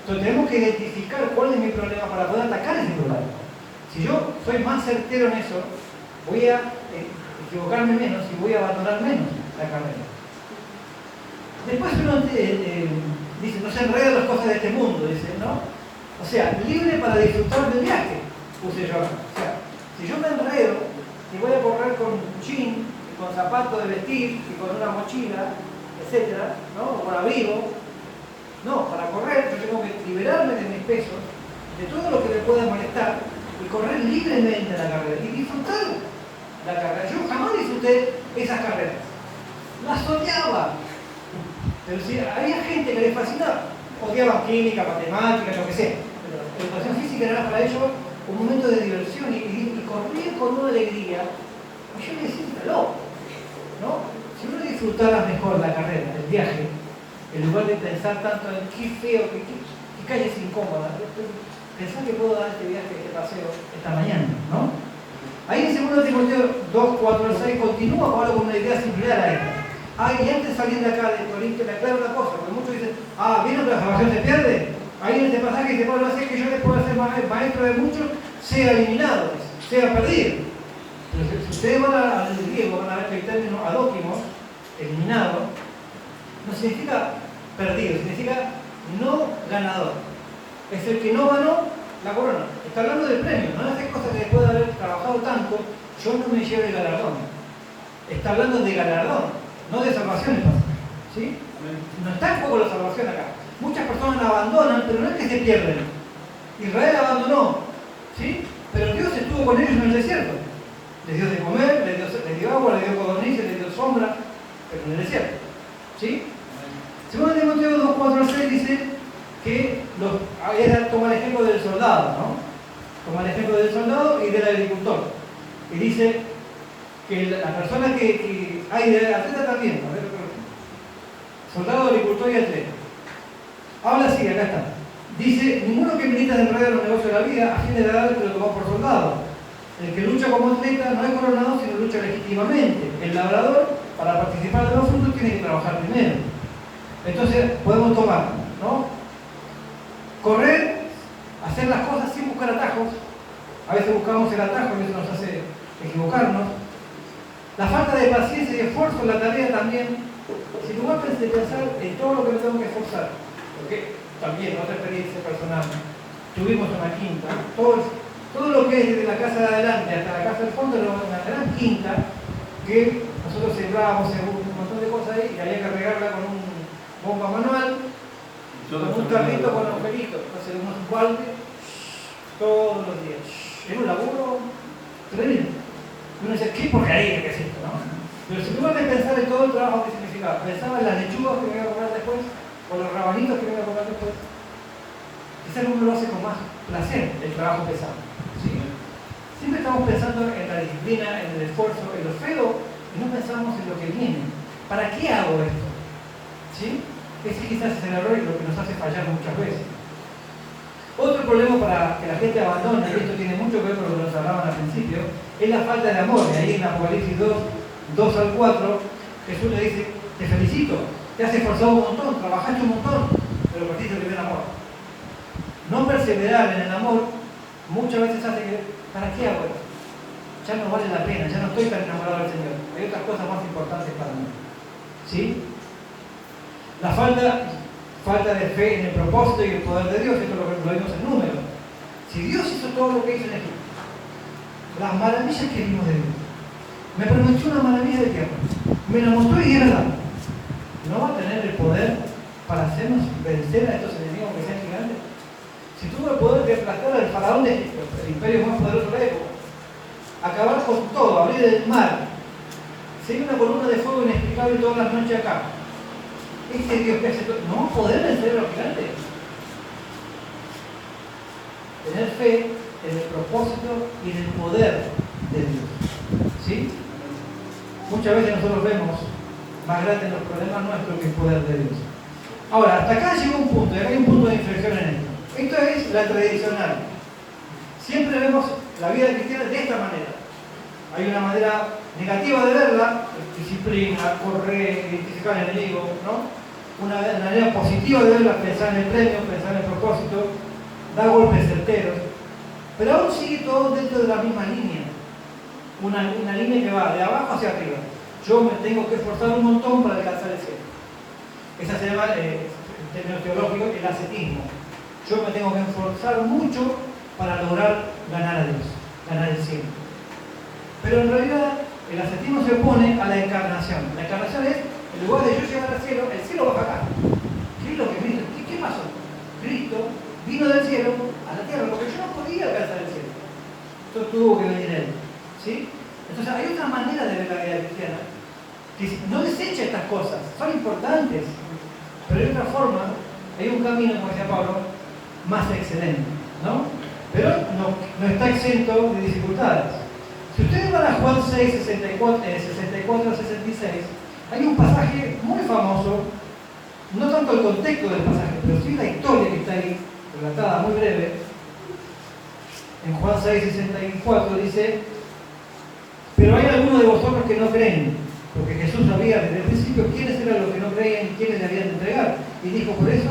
Entonces tenemos que identificar cuál es mi problema para poder atacar ese problema. Si yo soy más certero en eso, voy a equivocarme menos y voy a abandonar menos la carrera. Después uno dice, no se enreda las cosas de este mundo, dice, ¿no? O sea, libre para disfrutar del viaje, puse yo acá. O sea, si yo me enredo y voy a correr con jean, y con zapatos de vestir, y con una mochila, etcétera, ¿no? O con abrigo, no, para correr yo tengo que liberarme de mis pesos, de todo lo que me pueda molestar, y correr libremente la carrera, y disfrutar la carrera. Yo jamás disfruté esas carreras. Las odiaba. Pero si había gente que les fascinaba, odiaban química, matemáticas, lo que sea. Pero la educación física era para ellos un momento de diversión y corría con una alegría. Y yo le decía, está loco, ¿no? Si uno disfrutara mejor la carrera, el viaje, en lugar de pensar tanto en qué feo, qué calles incómodas, pensar que puedo dar este viaje, este paseo esta mañana, ¿no? Ahí en 2 Timoteo 2, 4 al 6 continúa ahora con una idea similar a esta. Y antes saliendo de acá de Corinto, me aclaro una cosa, porque muchos dicen, ¿vieron que la salvación se pierde? Ahí en este pasaje dice Pablo, hace que yo después de ser maestro de muchos, sea eliminado, sea perdido. Pero si ustedes van al griego, van a ver que el término adóquimos, eliminado, no significa perdido, significa no ganador. Es el que no ganó la corona. Está hablando del premio, no hace cosas que después de haber trabajado tanto, yo no me lleve el galardón. Está hablando de galardón, no de salvación el pasaje, ¿sí? No está en poco la salvación acá. Muchas personas la abandonan, pero no es que se pierden. Israel abandonó, ¿sí? Pero Dios estuvo con ellos en el desierto. Les dio de comer, les dio agua, les dio codornices, les dio sombra, pero en el desierto, ¿sí? 2 Timoteo 2, 4 al 6 dice que toma el ejemplo del soldado, ¿no? Toma el ejemplo del soldado y del agricultor. Y dice que la persona que hay de atleta también, a ver, soldado, agricultor y atleta. Habla así, acá está. Dice, ninguno que milita dentro de los negocios de la vida a fin de dar que lo tomó por soldado. El que lucha como atleta no es coronado, sino lucha legítimamente. El labrador, para participar de los frutos, tiene que trabajar primero. Entonces, podemos tomar, ¿no? Correr, hacer las cosas sin buscar atajos. A veces buscamos el atajo y eso nos hace equivocarnos. La falta de paciencia y esfuerzo en la tarea también. Si en lugar de pensar en todo lo que me tengo que esforzar, porque también otra experiencia personal, tuvimos una quinta, todo lo que es desde la casa de adelante hasta la casa del fondo era una gran quinta que nosotros sembrábamos un montón de cosas ahí y había que regarla con un bomba manual, con un carrito con agujeritos, entonces unos baldes todos los días. Era un laburo tremendo. Uno dice, ¿qué porquería que es esto, no? Pero si tú vas a pensar en todo el trabajo que significaba, pensaba en las lechugas que me voy a comer después, o los rabanitos que me voy a comer después, quizás uno lo hace con más placer, el trabajo pesado, ¿sí? Siempre estamos pensando en la disciplina, en el esfuerzo, en lo feo, y no pensamos en lo que viene. ¿Para qué hago esto? ¿Sí? Ese quizás es el error y lo que nos hace fallar muchas veces. Otro problema para que la gente abandone, y esto tiene mucho que ver con lo que nos hablaban al principio, es la falta de amor. Y ahí en Apocalipsis 2 al 4, Jesús le dice, te felicito, te has esforzado un montón, trabajaste un montón, pero perdiste el primer amor. No perseverar en el amor muchas veces hace que, ¿para qué hago esto? Ya no vale la pena, ya no estoy tan enamorado del Señor. Hay otras cosas más importantes para mí. ¿Sí? La falta de fe en el propósito y el poder de Dios, esto lo vimos en Números. Si Dios hizo todo lo que hizo en Egipto, las maravillas que vimos de Dios, Me prometió una maravilla de tierra. Me la mostró y es verdad. ¿No va a tener el poder para hacernos vencer a estos enemigos que sean gigantes? Si tuvo el poder de aplastar al faraón de Egipto, el imperio más poderoso de la época, acabar con todo, abrir el mar, seguir una columna de fuego inexplicable todas las noches acá. Este Dios que hace todo, ¿no va a poder vencer a los gigantes? Tener fe en el propósito y en el poder de Dios. ¿Sí? Muchas veces nosotros vemos más grandes los problemas nuestros que el poder de Dios. Ahora, hasta acá llegó un punto, y acá hay un punto de inflexión en esto. Esto es la tradicional. Siempre vemos la vida cristiana de esta manera. Hay una manera negativa de verla, disciplina, correr, identificar al enemigo, ¿no? Una manera positiva de verla, pensar en el premio, pensar en el propósito, dar golpes certeros. Pero aún sigue todo dentro de la misma línea. Una línea que va de abajo hacia arriba. Yo me tengo que esforzar un montón para alcanzar el cielo. Esa se llama, en términos teológicos, el ascetismo. Yo me tengo que esforzar mucho para lograr ganar a Dios, ganar el cielo. Pero en realidad el ascetismo se opone a la encarnación. La encarnación es, en lugar de yo llegar al cielo, el cielo baja acá. ¿Qué es lo que Cristo? ¿Qué pasó? Cristo vino del cielo a la tierra porque yo no podía alcanzar el cielo. Entonces tuvo que venir Él. ¿Sí? Entonces hay otra manera de ver la vida cristiana que no desecha estas cosas, son importantes, pero hay otra forma, hay un camino, como decía Pablo, más excelente, ¿no? Pero no está exento de dificultades. Si ustedes van a Juan 6, 64 a 66, hay un pasaje muy famoso, no tanto el contexto del pasaje, pero sí la historia que está ahí, relatada muy breve. En Juan 6, 64 dice: pero hay algunos de vosotros que no creen, porque Jesús sabía desde el principio quiénes eran los que no creían y quiénes le habían de entregar. Y dijo: por eso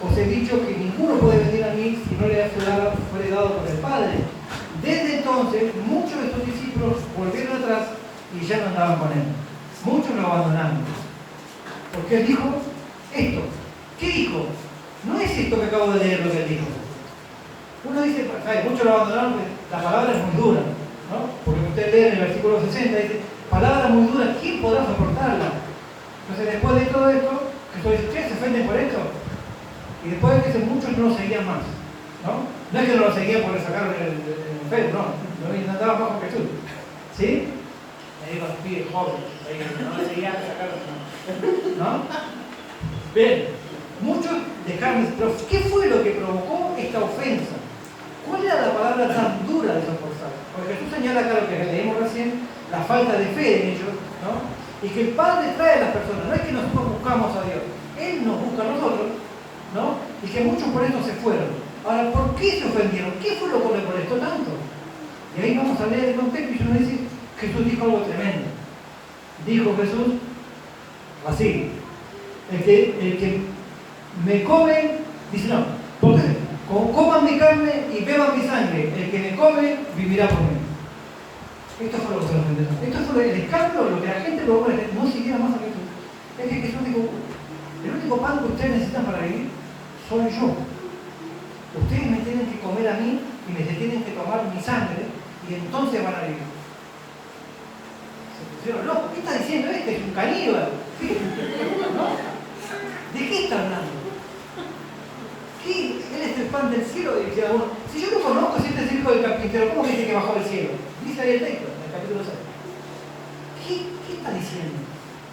os he dicho que ninguno puede venir a mí si no le fuere dado por el Padre. Desde entonces, muchos de sus discípulos volvieron atrás y ya no andaban con él. Muchos lo abandonaron. Porque él dijo esto. ¿Qué dijo? No es esto que acabo de leer lo que él dijo. Uno dice, muchos lo abandonaron porque la palabra es muy dura, ¿no? Porque usted lee en el versículo 60, dice, palabra muy dura, ¿quién podrá soportarla? Entonces, después de todo esto, Jesús dice, ¿ustedes se ofenden por esto? Y después de que muchos no lo seguían más, ¿no? No es que no lo seguían porque sacaron el Facebook, no andaban más con Jesús, ¿sí? Me digo, pide joven, no lo seguían, sacaron, ¿no? Bien, muchos dejaron, pero ¿qué fue lo que provocó esta ofensa? ¿Cuál era la palabra tan dura de soportar? Porque Jesús señala acá lo que leímos recién, la falta de fe en ellos, ¿no? Y que el Padre trae a las personas, no es que nosotros buscamos a Dios, Él nos busca a nosotros, ¿no? Y que muchos por esto se fueron. Ahora, ¿por qué se ofendieron? ¿Qué fue lo que les molestó tanto? Y ahí vamos a leer el contexto y uno dice, Jesús dijo algo tremendo. Dijo Jesús así, el que me come, dice no, entonces, coman mi carne y beban mi sangre, el que me come vivirá por mí. Esto fue lo que se nos ofendió. Esto fue el escándalo, lo que la gente lo no siguiera más a Jesús. Es que Jesús dijo, el único pan que ustedes necesitan para vivir soy yo. Ustedes me tienen que comer a mí y me tienen que tomar mi sangre y entonces van a vivir. Se pusieron locos. ¿Qué está diciendo este? Es un caníbal. ¿No? ¿De qué está hablando? ¿Qué? Él es el pan del cielo, decía uno. Si yo no conozco si este es el hijo del carpintero, ¿cómo dice que bajó del cielo? Dice ahí el texto, en el capítulo 6. ¿Qué está diciendo?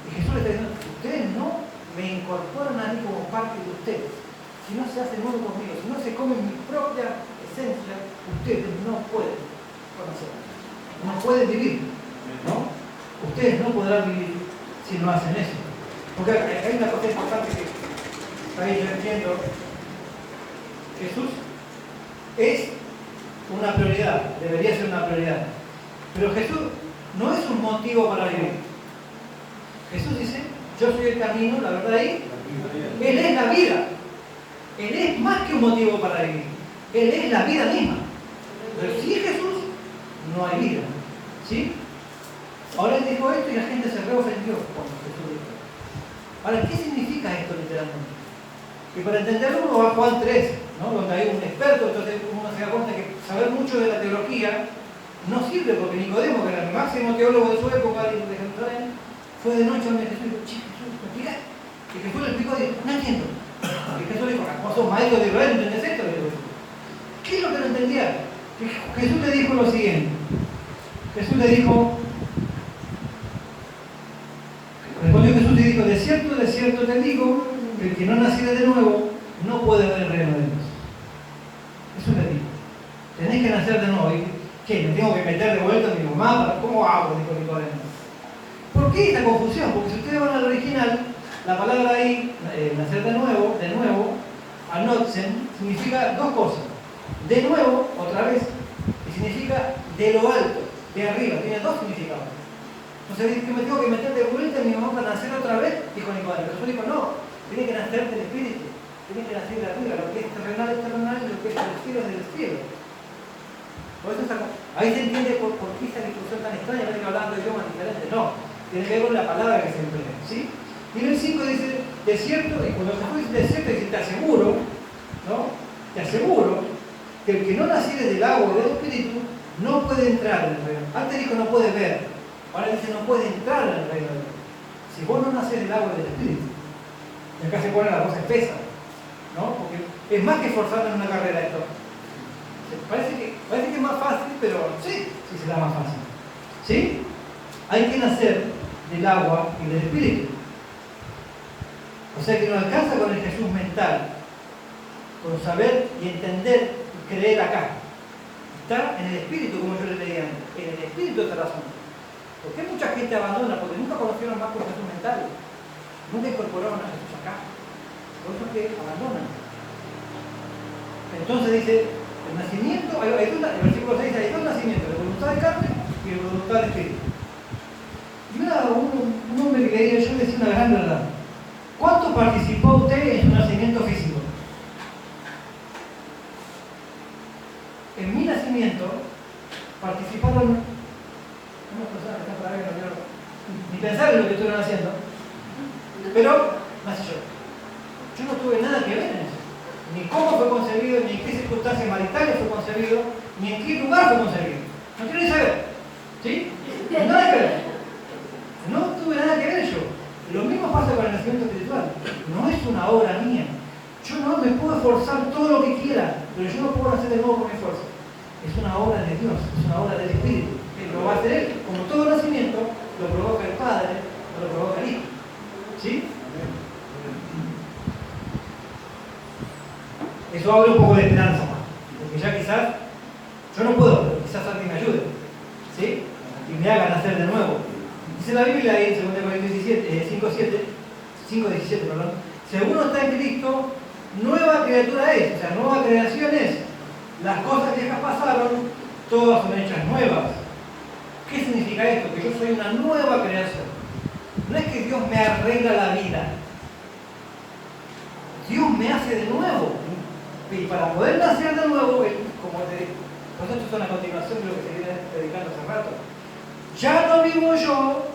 Y Jesús le está diciendo, ustedes no me incorporan a mí como parte de ustedes. Si no se hacen uno conmigo, si no se comen mi propia esencia, ustedes no pueden conocer. No pueden vivir, ¿no? Ustedes no podrán vivir si no hacen eso. Porque hay una cosa importante que ahí yo entiendo. Jesús es una prioridad, debería ser una prioridad. Pero Jesús no es un motivo para vivir. Jesús dice, yo soy el camino, la verdad y Él es la vida. Él es más que un motivo para vivir. Él es la vida misma. Pero si es Jesús, no hay vida. ¿Sí? Ahora Él dijo esto y la gente se reofendió cuando Jesús dijo. Ahora, ¿qué significa esto literalmente? Y para entenderlo uno va a Juan 3, ¿no? Donde hay un experto, entonces uno se da cuenta que saber mucho de la teología no sirve porque Nicodemo, que era el máximo teólogo de su época de Jerusalén, fue de noche donde Jesús dijo, che, Jesús, ¿me explicás? Y Jesús le explicó y dijo, no entiendo. Y Jesús le dijo, vos sos maestro de Israel, ¿no entendés esto? Le dijo, ¿qué es lo que no entendía? Que Jesús le dijo lo siguiente. Jesús le dijo, respondió Jesús y dijo, de cierto te digo, que el que no naciera de nuevo no puede ver el reino de Dios. Eso le dijo. Tenés que nacer de nuevo. ¿Qué? ¿Me tengo que meter de vuelta en mi mamá? ¿Cómo hago? Dijo Nicodemo. ¿Por qué esta confusión? Porque si ustedes van al original, la palabra ahí, nacer de nuevo, anotzen, significa dos cosas. De nuevo, otra vez, y significa de lo alto, de arriba, tiene dos significados. Entonces dice que me tengo que meter de vuelta en mi mamá para nacer otra vez, dijo Nicodemo. Jesús dijo, no, tiene que nacer del Espíritu, tiene que nacer de arriba, lo que es terrenal es terrenal y lo que es del cielo es del cielo. Por eso ahí se entiende por qué esa discusión tan extraña, no hay que hablar de idiomas diferentes, no, tiene que ver con la palabra que se emplea, ¿sí? Y en el 5 dice, de cierto, y cuando Jesús dice de cierto, dice, te aseguro, ¿no? Te aseguro que el que no naciere del agua y del Espíritu no puede entrar en el reino. Antes dijo no puede ver, ahora dice no puede entrar en el reino de Dios. Si vos no nacés del agua y del Espíritu, y acá se pone la cosa espesa, ¿no? Porque es más que forzarlo en una carrera esto. Parece que es más fácil, pero sí será más fácil. ¿Sí? Hay que nacer del agua y del Espíritu. O sea que no alcanza con el Jesús mental, con saber y entender y creer acá. Está en el Espíritu, como yo le leía antes. En el Espíritu está la razón. ¿Por qué mucha gente abandona? Porque nunca conocieron más por Jesús mental. Nunca incorporaron a Jesús acá. Por eso es que abandonan. Entonces dice, el nacimiento, el versículo 6 dice, hay dos nacimientos, la voluntad de carne y la voluntad del Espíritu. Y un hombre que leía yo decía una gran verdad. ¿Cuánto participó usted en su nacimiento físico? En mi nacimiento participaron unas personas que están por ahí, no quiero ni pensar en lo que estuvieron haciendo, pero nací yo. Yo no tuve nada que ver en eso. Ni cómo fue concebido, ni en qué circunstancias maritales fue concebido, ni en qué lugar fue concebido. No quiero ni saber. ¿Sí? Nada que ver. No tuve nada que ver yo. Lo mismo pasa con el nacimiento espiritual. No es una obra mía. Yo no me puedo esforzar todo lo que quiera, pero yo no puedo nacer de nuevo por mi esfuerzo. Es una obra de Dios, es una obra del Espíritu. Lo va a hacer Él. Como todo nacimiento, lo provoca el Padre, o lo provoca el Hijo. ¿Sí? Eso abre un poco de esperanza, porque ya quizás, yo no puedo, pero quizás alguien me ayude, ¿sí? Y me haga nacer de nuevo. Dice la Biblia ahí en 2 Corintios 5:17, perdón, según está en Cristo, nueva criatura es, o sea, nueva creación es. Las cosas viejas pasaron, todas son hechas nuevas. ¿Qué significa esto? Que yo soy una nueva creación. No es que Dios me arregla la vida. Dios me hace de nuevo. Y para poder nacer de nuevo, como te digo, pues esto es una continuación de lo que se viene predicando hace rato. Ya no vivo yo,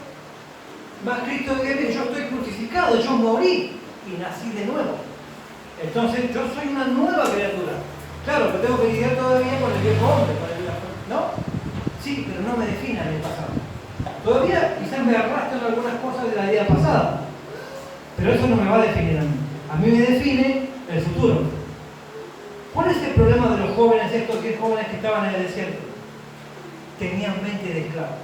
más Cristo vive, yo estoy crucificado, yo morí y nací de nuevo. Entonces yo soy una nueva criatura. Claro, pero tengo que lidiar todavía con el viejo hombre, con el viejo, ¿no? Sí, pero no me defina en el pasado. Todavía quizás me arrastro en algunas cosas de la vida pasada, pero eso no me va a definir a mí. A mí me define el futuro. ¿Cuál es el problema de los jóvenes, estos 10 jóvenes que estaban en el desierto? Tenían mente de esclavo.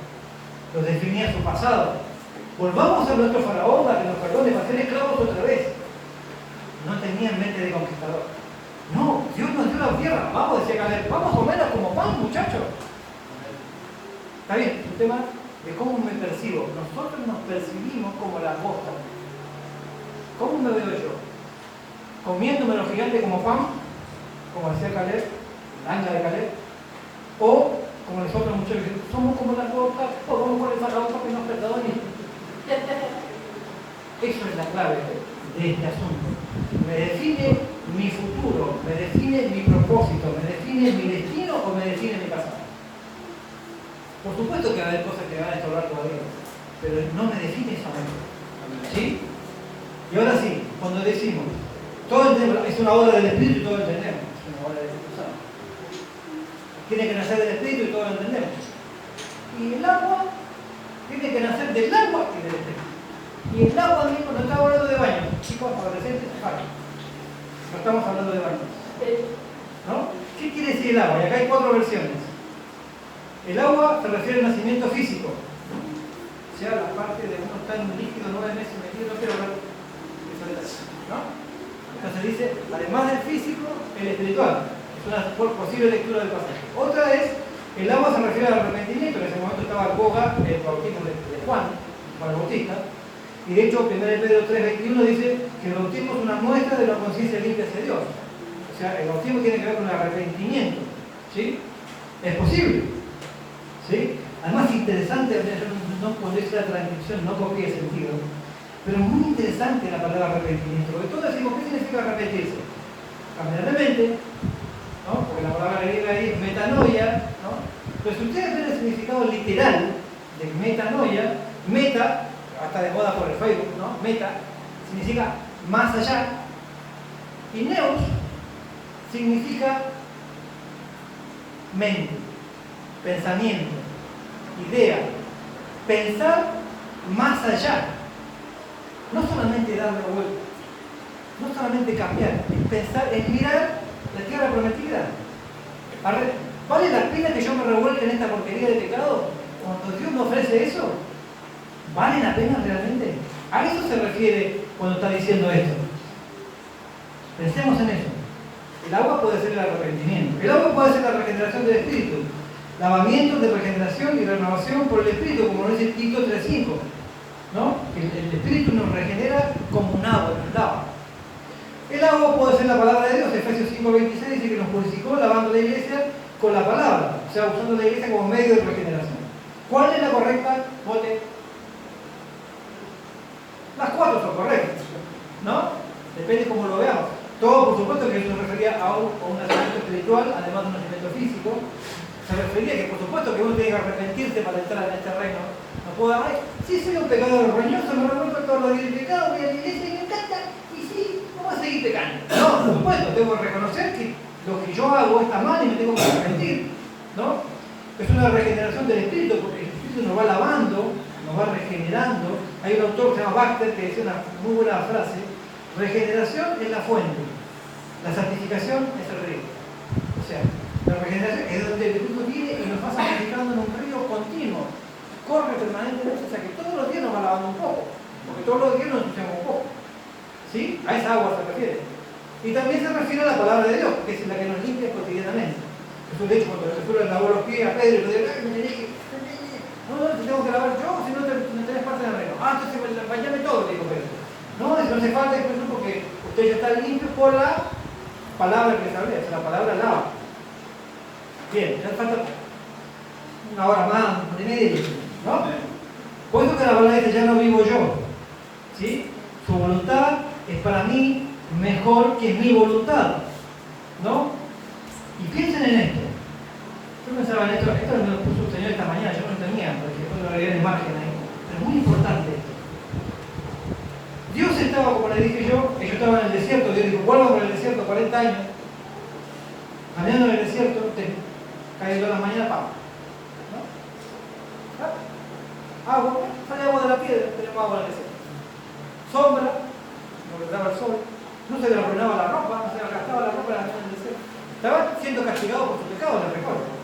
Los definía su pasado. Volvamos a nuestro faraón para que nos perdone, para ser esclavos otra vez. No tenían mente de conquistador. No, Dios nos dio la tierra. Vamos, decía Caleb, vamos a comerla como pan, muchachos. Está bien, es un tema de cómo me percibo. Nosotros nos percibimos como langosta. ¿Cómo me veo yo? ¿Comiéndome los gigantes como pan? Como decía Caleb, la anga de Caleb, o como los otros muchachos que dicen, somos como las gotas, o vamos con el faraón para que nos perdone. Eso es la clave de este asunto. Me define mi futuro, me define mi propósito, me define mi destino o me define mi pasado. Por supuesto que va a haber cosas que van a estorbar todavía, pero no me define solamente. ¿Sí? Y ahora sí, cuando decimos, todo es una obra del Espíritu y todo lo entendemos. Tiene que nacer del Espíritu y todo lo entendemos. Y el agua tiene que nacer del agua y del espíritu. Y el agua mismo, no estamos hablando de baño, chicos, adolescentes, no estamos hablando de baño. ¿No? ¿Qué quiere decir el agua? Y acá hay 4 versiones. El agua se refiere al nacimiento físico. O sea, la parte de uno está en un líquido 9 meses metido, no quiero hablar de eso, ¿no? Entonces dice, además del físico, el espiritual. Es una posible lectura del pasaje. Otra es, el agua se refiere al arrepentimiento. En ese momento estaba en boga el bautismo de Juan el Bautista. Y de hecho, 1 Pedro 3:21 dice que el bautismo es una muestra de la conciencia limpia hacia Dios. O sea, el bautismo tiene que ver con el arrepentimiento. ¿Sí? Es posible. ¿Sí? Además, interesante, yo no podría la transcripción, no copié el sentido, pero es muy interesante la palabra arrepentimiento, porque todos decimos, ¿qué significa arrepentirse? Cambiar de mente, ¿no? Porque la palabra griega ahí es metanoia, ¿no? Pero si ustedes ven el significado literal de metanoia, meta, hasta de moda por el Facebook, ¿no? Meta significa más allá, y neus significa mente, pensamiento, idea, pensar más allá, no solamente darle vuelta, no solamente cambiar, es pensar, es mirar la tierra prometida. ¿Vale la pena que yo me revuelque en esta porquería de pecado? Cuando Dios me ofrece eso, ¿vale la pena realmente? A eso se refiere cuando está diciendo esto. Pensemos en eso. El agua puede ser el arrepentimiento, el agua puede ser la regeneración del espíritu, lavamiento de regeneración y renovación por el espíritu, como lo dice Tito 3:5, ¿no? El espíritu nos regenera como un agua, nos lava. El agua puede ser la palabra de Dios. Efesios 5:26 dice que nos purificó lavando la iglesia con la palabra, o sea, usando la iglesia como medio de regeneración. ¿Cuál es la correcta? Vote. Las 4 son correctas, ¿no? Depende cómo lo veamos. Todo, por supuesto, que eso se refería a un nacimiento espiritual, además de un nacimiento físico. Se refería que, por supuesto, que uno tiene que arrepentirse para entrar en este reino. No puedo dar, ay, sí, soy un pecador roñoso, me revuelvo todos los días de pecado, voy a la iglesia y me encanta, y sí, no voy a seguir pecando. No, por supuesto, tengo que reconocer que lo que yo hago está mal y me tengo que arrepentir, ¿no? Es una regeneración del espíritu, porque el espíritu nos va lavando, nos va regenerando. Hay un autor que se llama Baxter que decía una muy buena frase: regeneración es la fuente, la santificación es el río. O sea, la regeneración es donde el espíritu viene y nos va santificando en un río continuo, corre permanentemente, o sea que todos los días nos va lavando un poco, porque todos los días nos ensuciamos un poco, ¿sí? A esa agua se refiere. Y también se refiere a la palabra de Dios, que es la que nos limpia cotidianamente. Jesús, de hecho, cuando Jesús le lavó los pies a Pedro y le dijo, ay, me tenés que... No, te tengo que lavar yo, si no tenés parte del reino. Ah, entonces bañame todo, le dijo Pedro. No, eso no hace falta, Jesús, porque usted ya está limpio por la palabra que les hablé, o sea, la palabra lava. Bien, ya falta una hora más, una hora y media, ¿no? Por eso que la palabra dice, ya no vivo yo, ¿sí? Su voluntad es para mí mejor que mi voluntad, ¿no? Y piensen en esto. Yo pensaba en esto me lo puso el Señor esta mañana, yo no lo tenía, porque después lo agregué en imagen ahí. Pero es muy importante esto. Dios estaba, como le dije yo, que yo estaba en el desierto. Dios dijo, vuelvo por el desierto 40 años, caminando en el desierto, cae todas las mañanas, ¡pam! ¿No? Agua, sale agua de la piedra, tenemos agua en el desierto. Sombra, no le daba el sol, no se le arruinaba la ropa, no se le gastaba la ropa en el desierto. Estaba siendo castigado por su pecado, les recuerdo.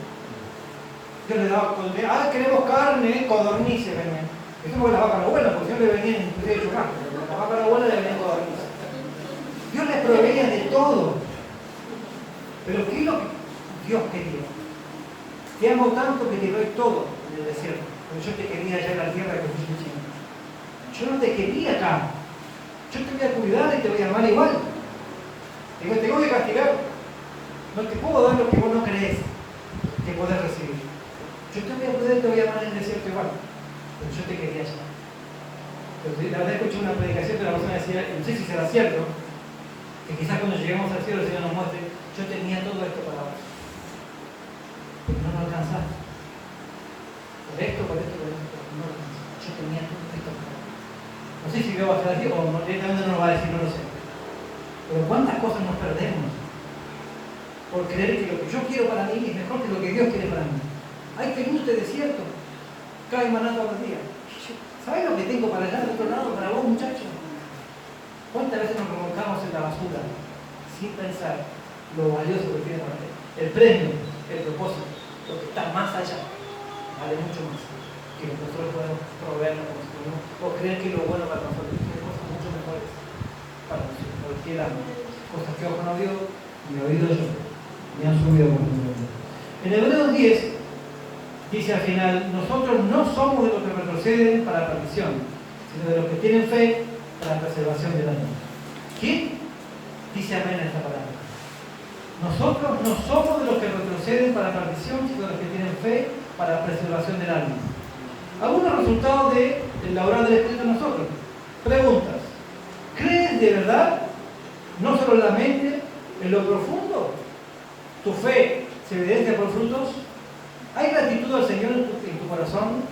Dios le daba, queremos carne, codornices venían. Eso porque las vacas no buenas, porque siempre venían inclusive churrasco, pero las vacas no buenas le venían codornices. Dios les proveía de todo. Pero ¿qué es lo que Dios quería? Te amo tanto que te doy todo en el desierto, porque yo te quería allá en la tierra que fuiste chino. Yo no te quería acá. Yo te voy a cuidar y te voy a amar igual. Digo, te voy a castigar. No te puedo dar lo que vos no crees que podés recibir. Yo te voy a cuidar y te voy a amar en el desierto igual. Pero yo te quería allá. Pero la verdad escuché una predicación de la persona que decía, no sé si será cierto, que quizás cuando lleguemos al cielo el Señor nos muestre, yo tenía todo esto para vos. Pero no lo alcanzaste. Por esto, pero no lo alcanzaste. Yo tenía todo esto para vos. No sé si Dios va a ser así o directamente no nos va a decir, no lo sé. Pero cuántas cosas nos perdemos por creer que lo que yo quiero para mí es mejor que lo que Dios quiere para mí. Hay que irte desierto. cae maná todos los días. ¿Sabes lo que tengo para allá del otro lado, para vos, muchachos? ¿Cuántas veces nos revolcamos en la basura sin pensar lo valioso que tiene para él? El premio, el propósito, lo que está más allá, vale mucho más que lo que nosotros podemos proveernos como nosotros, o creer que lo bueno para nosotros tiene cosas mucho mejores para nosotros, cualquier amo, cosas que ojo no vio, ni oído yo, ni han subido por el mundo. En Hebreos 10 dice al final, nosotros no somos de los que retroceden para la perdición, sino de los que tienen fe para la preservación del alma. ¿Quién dice amén a esta palabra? Nosotros no somos de los que retroceden para la perdición, sino de los que tienen fe para la preservación del alma. Algunos resultados del obrar del Espíritu en nosotros. Preguntas. ¿Crees de verdad, no solo en la mente, en lo profundo? ¿Tu fe se evidencia por frutos? ¿Hay gratitud al Señor en tu corazón?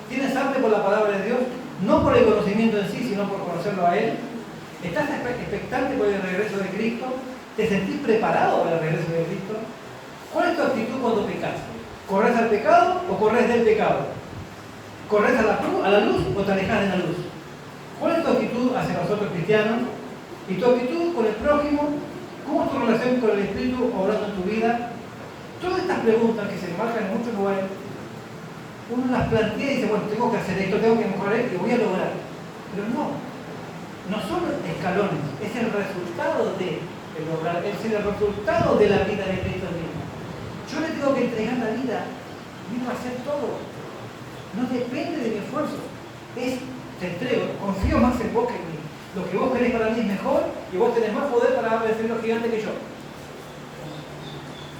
¿Tienes hambre por la palabra de Dios? No por el conocimiento en sí, sino por conocerlo a Él. ¿Estás expectante por el regreso de Cristo? ¿Te sentís preparado para el regreso de Cristo? ¿Cuál es tu actitud cuando pecas? ¿Corres al pecado o corres del pecado? ¿Corres a la luz o te alejas de la luz? ¿Cuál es tu actitud hacia nosotros cristianos? ¿Y tu actitud con el prójimo? ¿Cómo es tu relación con el Espíritu obrando en tu vida? Todas estas preguntas que se marcan en muchos lugares, uno las plantea y dice, bueno, tengo que hacer esto, tengo que mejorar y voy a lograr. Pero no son escalones, es el resultado de lograr, es el resultado de la vida de Cristo mismo. Yo le tengo que entregar la vida, mismo a hacer todo. No depende de mi esfuerzo. Te entrego, confío más en vos que en mí. Lo que vos querés para mí es mejor y vos tenés más poder para vencer los gigantes que yo.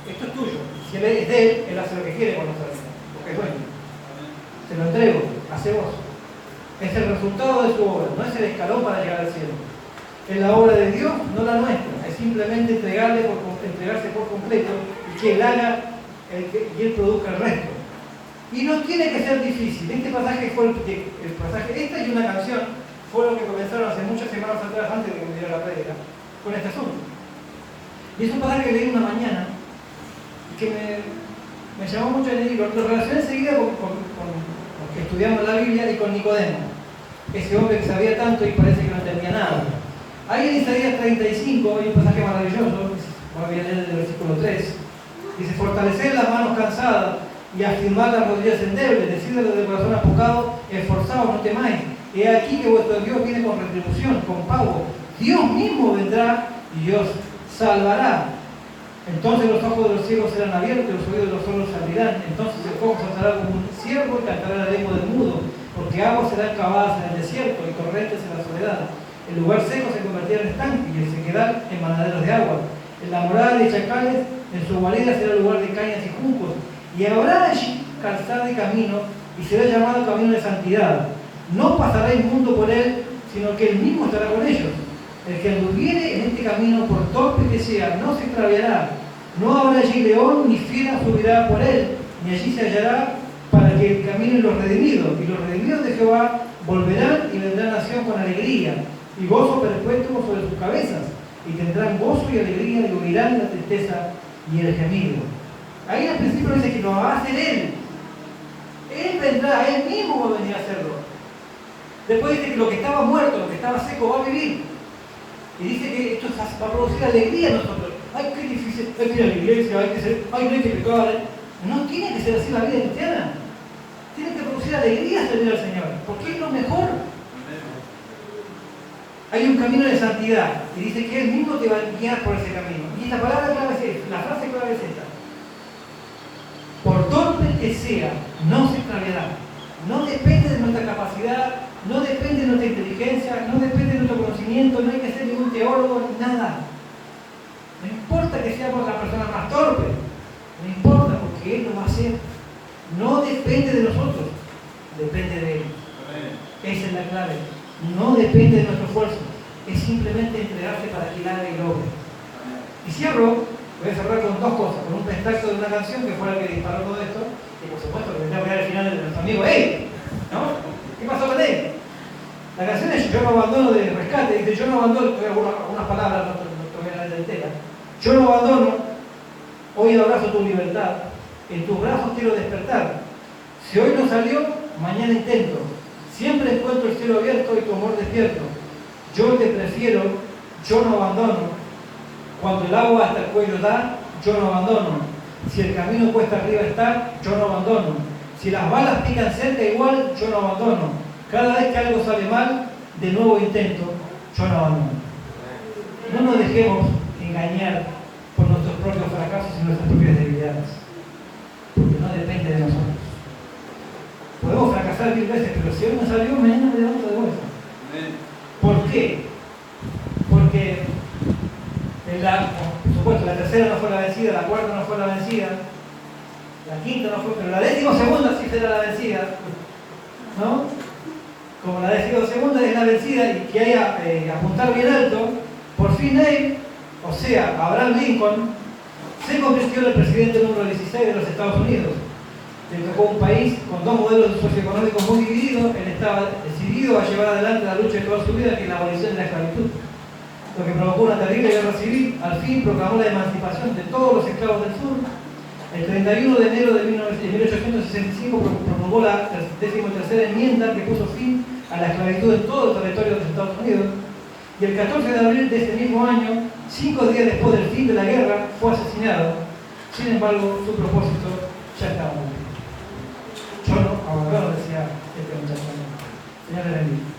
Esto es tuyo. Si él es de él, él hace lo que quiere con nuestra vida, porque es dueño. Se lo entrego, hace vos. Es el resultado de su obra, no es el escalón para llegar al cielo. Es la obra de Dios, no la nuestra. Es simplemente entregarse por completo y que él haga y él produzca el resto. Y no tiene que ser difícil. Este pasaje fue el pasaje, esta y una canción, fue lo que comenzaron hace muchas semanas atrás, antes de que me diera la prédica, con este asunto. Y es un pasaje que leí una mañana y que me llamó mucho el libro. Lo relacioné enseguida con los que estudiamos la Biblia y con Nicodemo, ese hombre que sabía tanto y parece que no entendía nada. Ahí en Isaías 35 hay un pasaje maravilloso, voy a leer el versículo 3. Dice, fortalecer las manos cansadas y afirmar las rodillas endebles, decirle desde el corazón apocado, esforzaos, no temáis. He aquí que vuestro Dios viene con retribución, con pago. Dios mismo vendrá y os salvará. Entonces los ojos de los ciegos serán abiertos y los oídos de los sordos se abrirán. Entonces el cojo saltará como un ciervo y cantará la lengua del mudo, porque aguas serán cavadas en el desierto y torrentes en la soledad. El lugar seco se convertirá en estanque y el sequedal en manaderos de agua. En la morada de chacales, en su guarida será lugar de cañas y juncos. Y habrá allí calzada de camino y será llamado camino de santidad. No pasará inmundo por él, sino que él mismo estará con ellos. El que anduviere en este camino, por torpe que sea, no se extraviará. No habrá allí león ni fiera subirá por él, ni allí se hallará para que caminen los redimidos. Y los redimidos de Jehová volverán y vendrán nación con alegría y gozo perpetuo sobre sus cabezas. Y tendrán gozo y alegría y oirán la tristeza y el gemido. Ahí al principio dice que lo va a hacer Él. Él vendrá, Él mismo va a venir a hacerlo. Después dice que lo que estaba muerto, lo que estaba seco va a vivir. Y dice que esto va a producir alegría en nosotros. Ay, qué difícil, hay que ir a la iglesia, no hay que pecar. No tiene que ser así la vida cristiana. Tiene que producir alegría servir al Señor, porque es lo mejor. Hay un camino de santidad y dice que Él mismo te va a guiar por ese camino. Y esta palabra clave es esta, la frase clave es esta. Por torpe que sea, no se extraviará. No depende de nuestra capacidad, no depende de nuestra inteligencia, no depende de nuestro conocimiento, no hay que ser ningún teólogo ni nada. No importa que seamos la persona más torpe, no importa porque Él lo va a hacer. No depende de nosotros, depende de Él. Esa es la clave. No depende de nuestro esfuerzo, es simplemente entregarse para que Él haga y logre. Y cierro, voy a cerrar con dos cosas, con un pedacito de una canción que fue la que disparó todo esto, y por supuesto que me tengo que ver al final de nuestro amigo ¡Ey! ¿No? ¿Qué pasó con él? La canción es Yo no abandono de Rescate, dice yo no abandono, algunas palabras, no voy a leer entera. Yo no abandono, hoy abrazo tu libertad, en tus brazos quiero despertar. Si hoy no salió, mañana intento. Siempre encuentro el cielo abierto y tu amor despierto. Yo te prefiero, yo no abandono. Cuando el agua hasta el cuello da, yo no abandono. Si el camino cuesta arriba está, yo no abandono. Si las balas pican cerca igual, yo no abandono. Cada vez que algo sale mal, de nuevo intento, yo no abandono. No nos dejemos engañar por nuestros propios fracasos y nuestras propias debilidades, porque no depende de nosotros. Podemos fracasar 1000 veces, pero si hoy no salió, mañana me levanto de vuelta. ¿Por qué? Porque por supuesto, la tercera no fue la vencida, la cuarta no fue la vencida, la quinta no fue, pero la 12ª sí será la vencida, ¿no? Como la 12ª es la vencida y que haya apuntar bien alto, por fin él, o sea, Abraham Lincoln, se convirtió en el presidente número 16 de los Estados Unidos. Le tocó un país con dos modelos socioeconómicos muy divididos. Él estaba decidido a llevar adelante la lucha de toda su vida, que es la abolición de la esclavitud, lo que provocó una terrible guerra civil. Al fin proclamó la emancipación de todos los esclavos del sur. El 31 de enero de 1865 promulgó la 13ª enmienda que puso fin a la esclavitud en todo el territorio de los Estados Unidos. Y el 14 de abril de ese mismo año, 5 días después del fin de la guerra, fue asesinado. Sin embargo, su propósito ya estaba cumplido. Yo no abandono, decía este muchacho. Señor Erendí.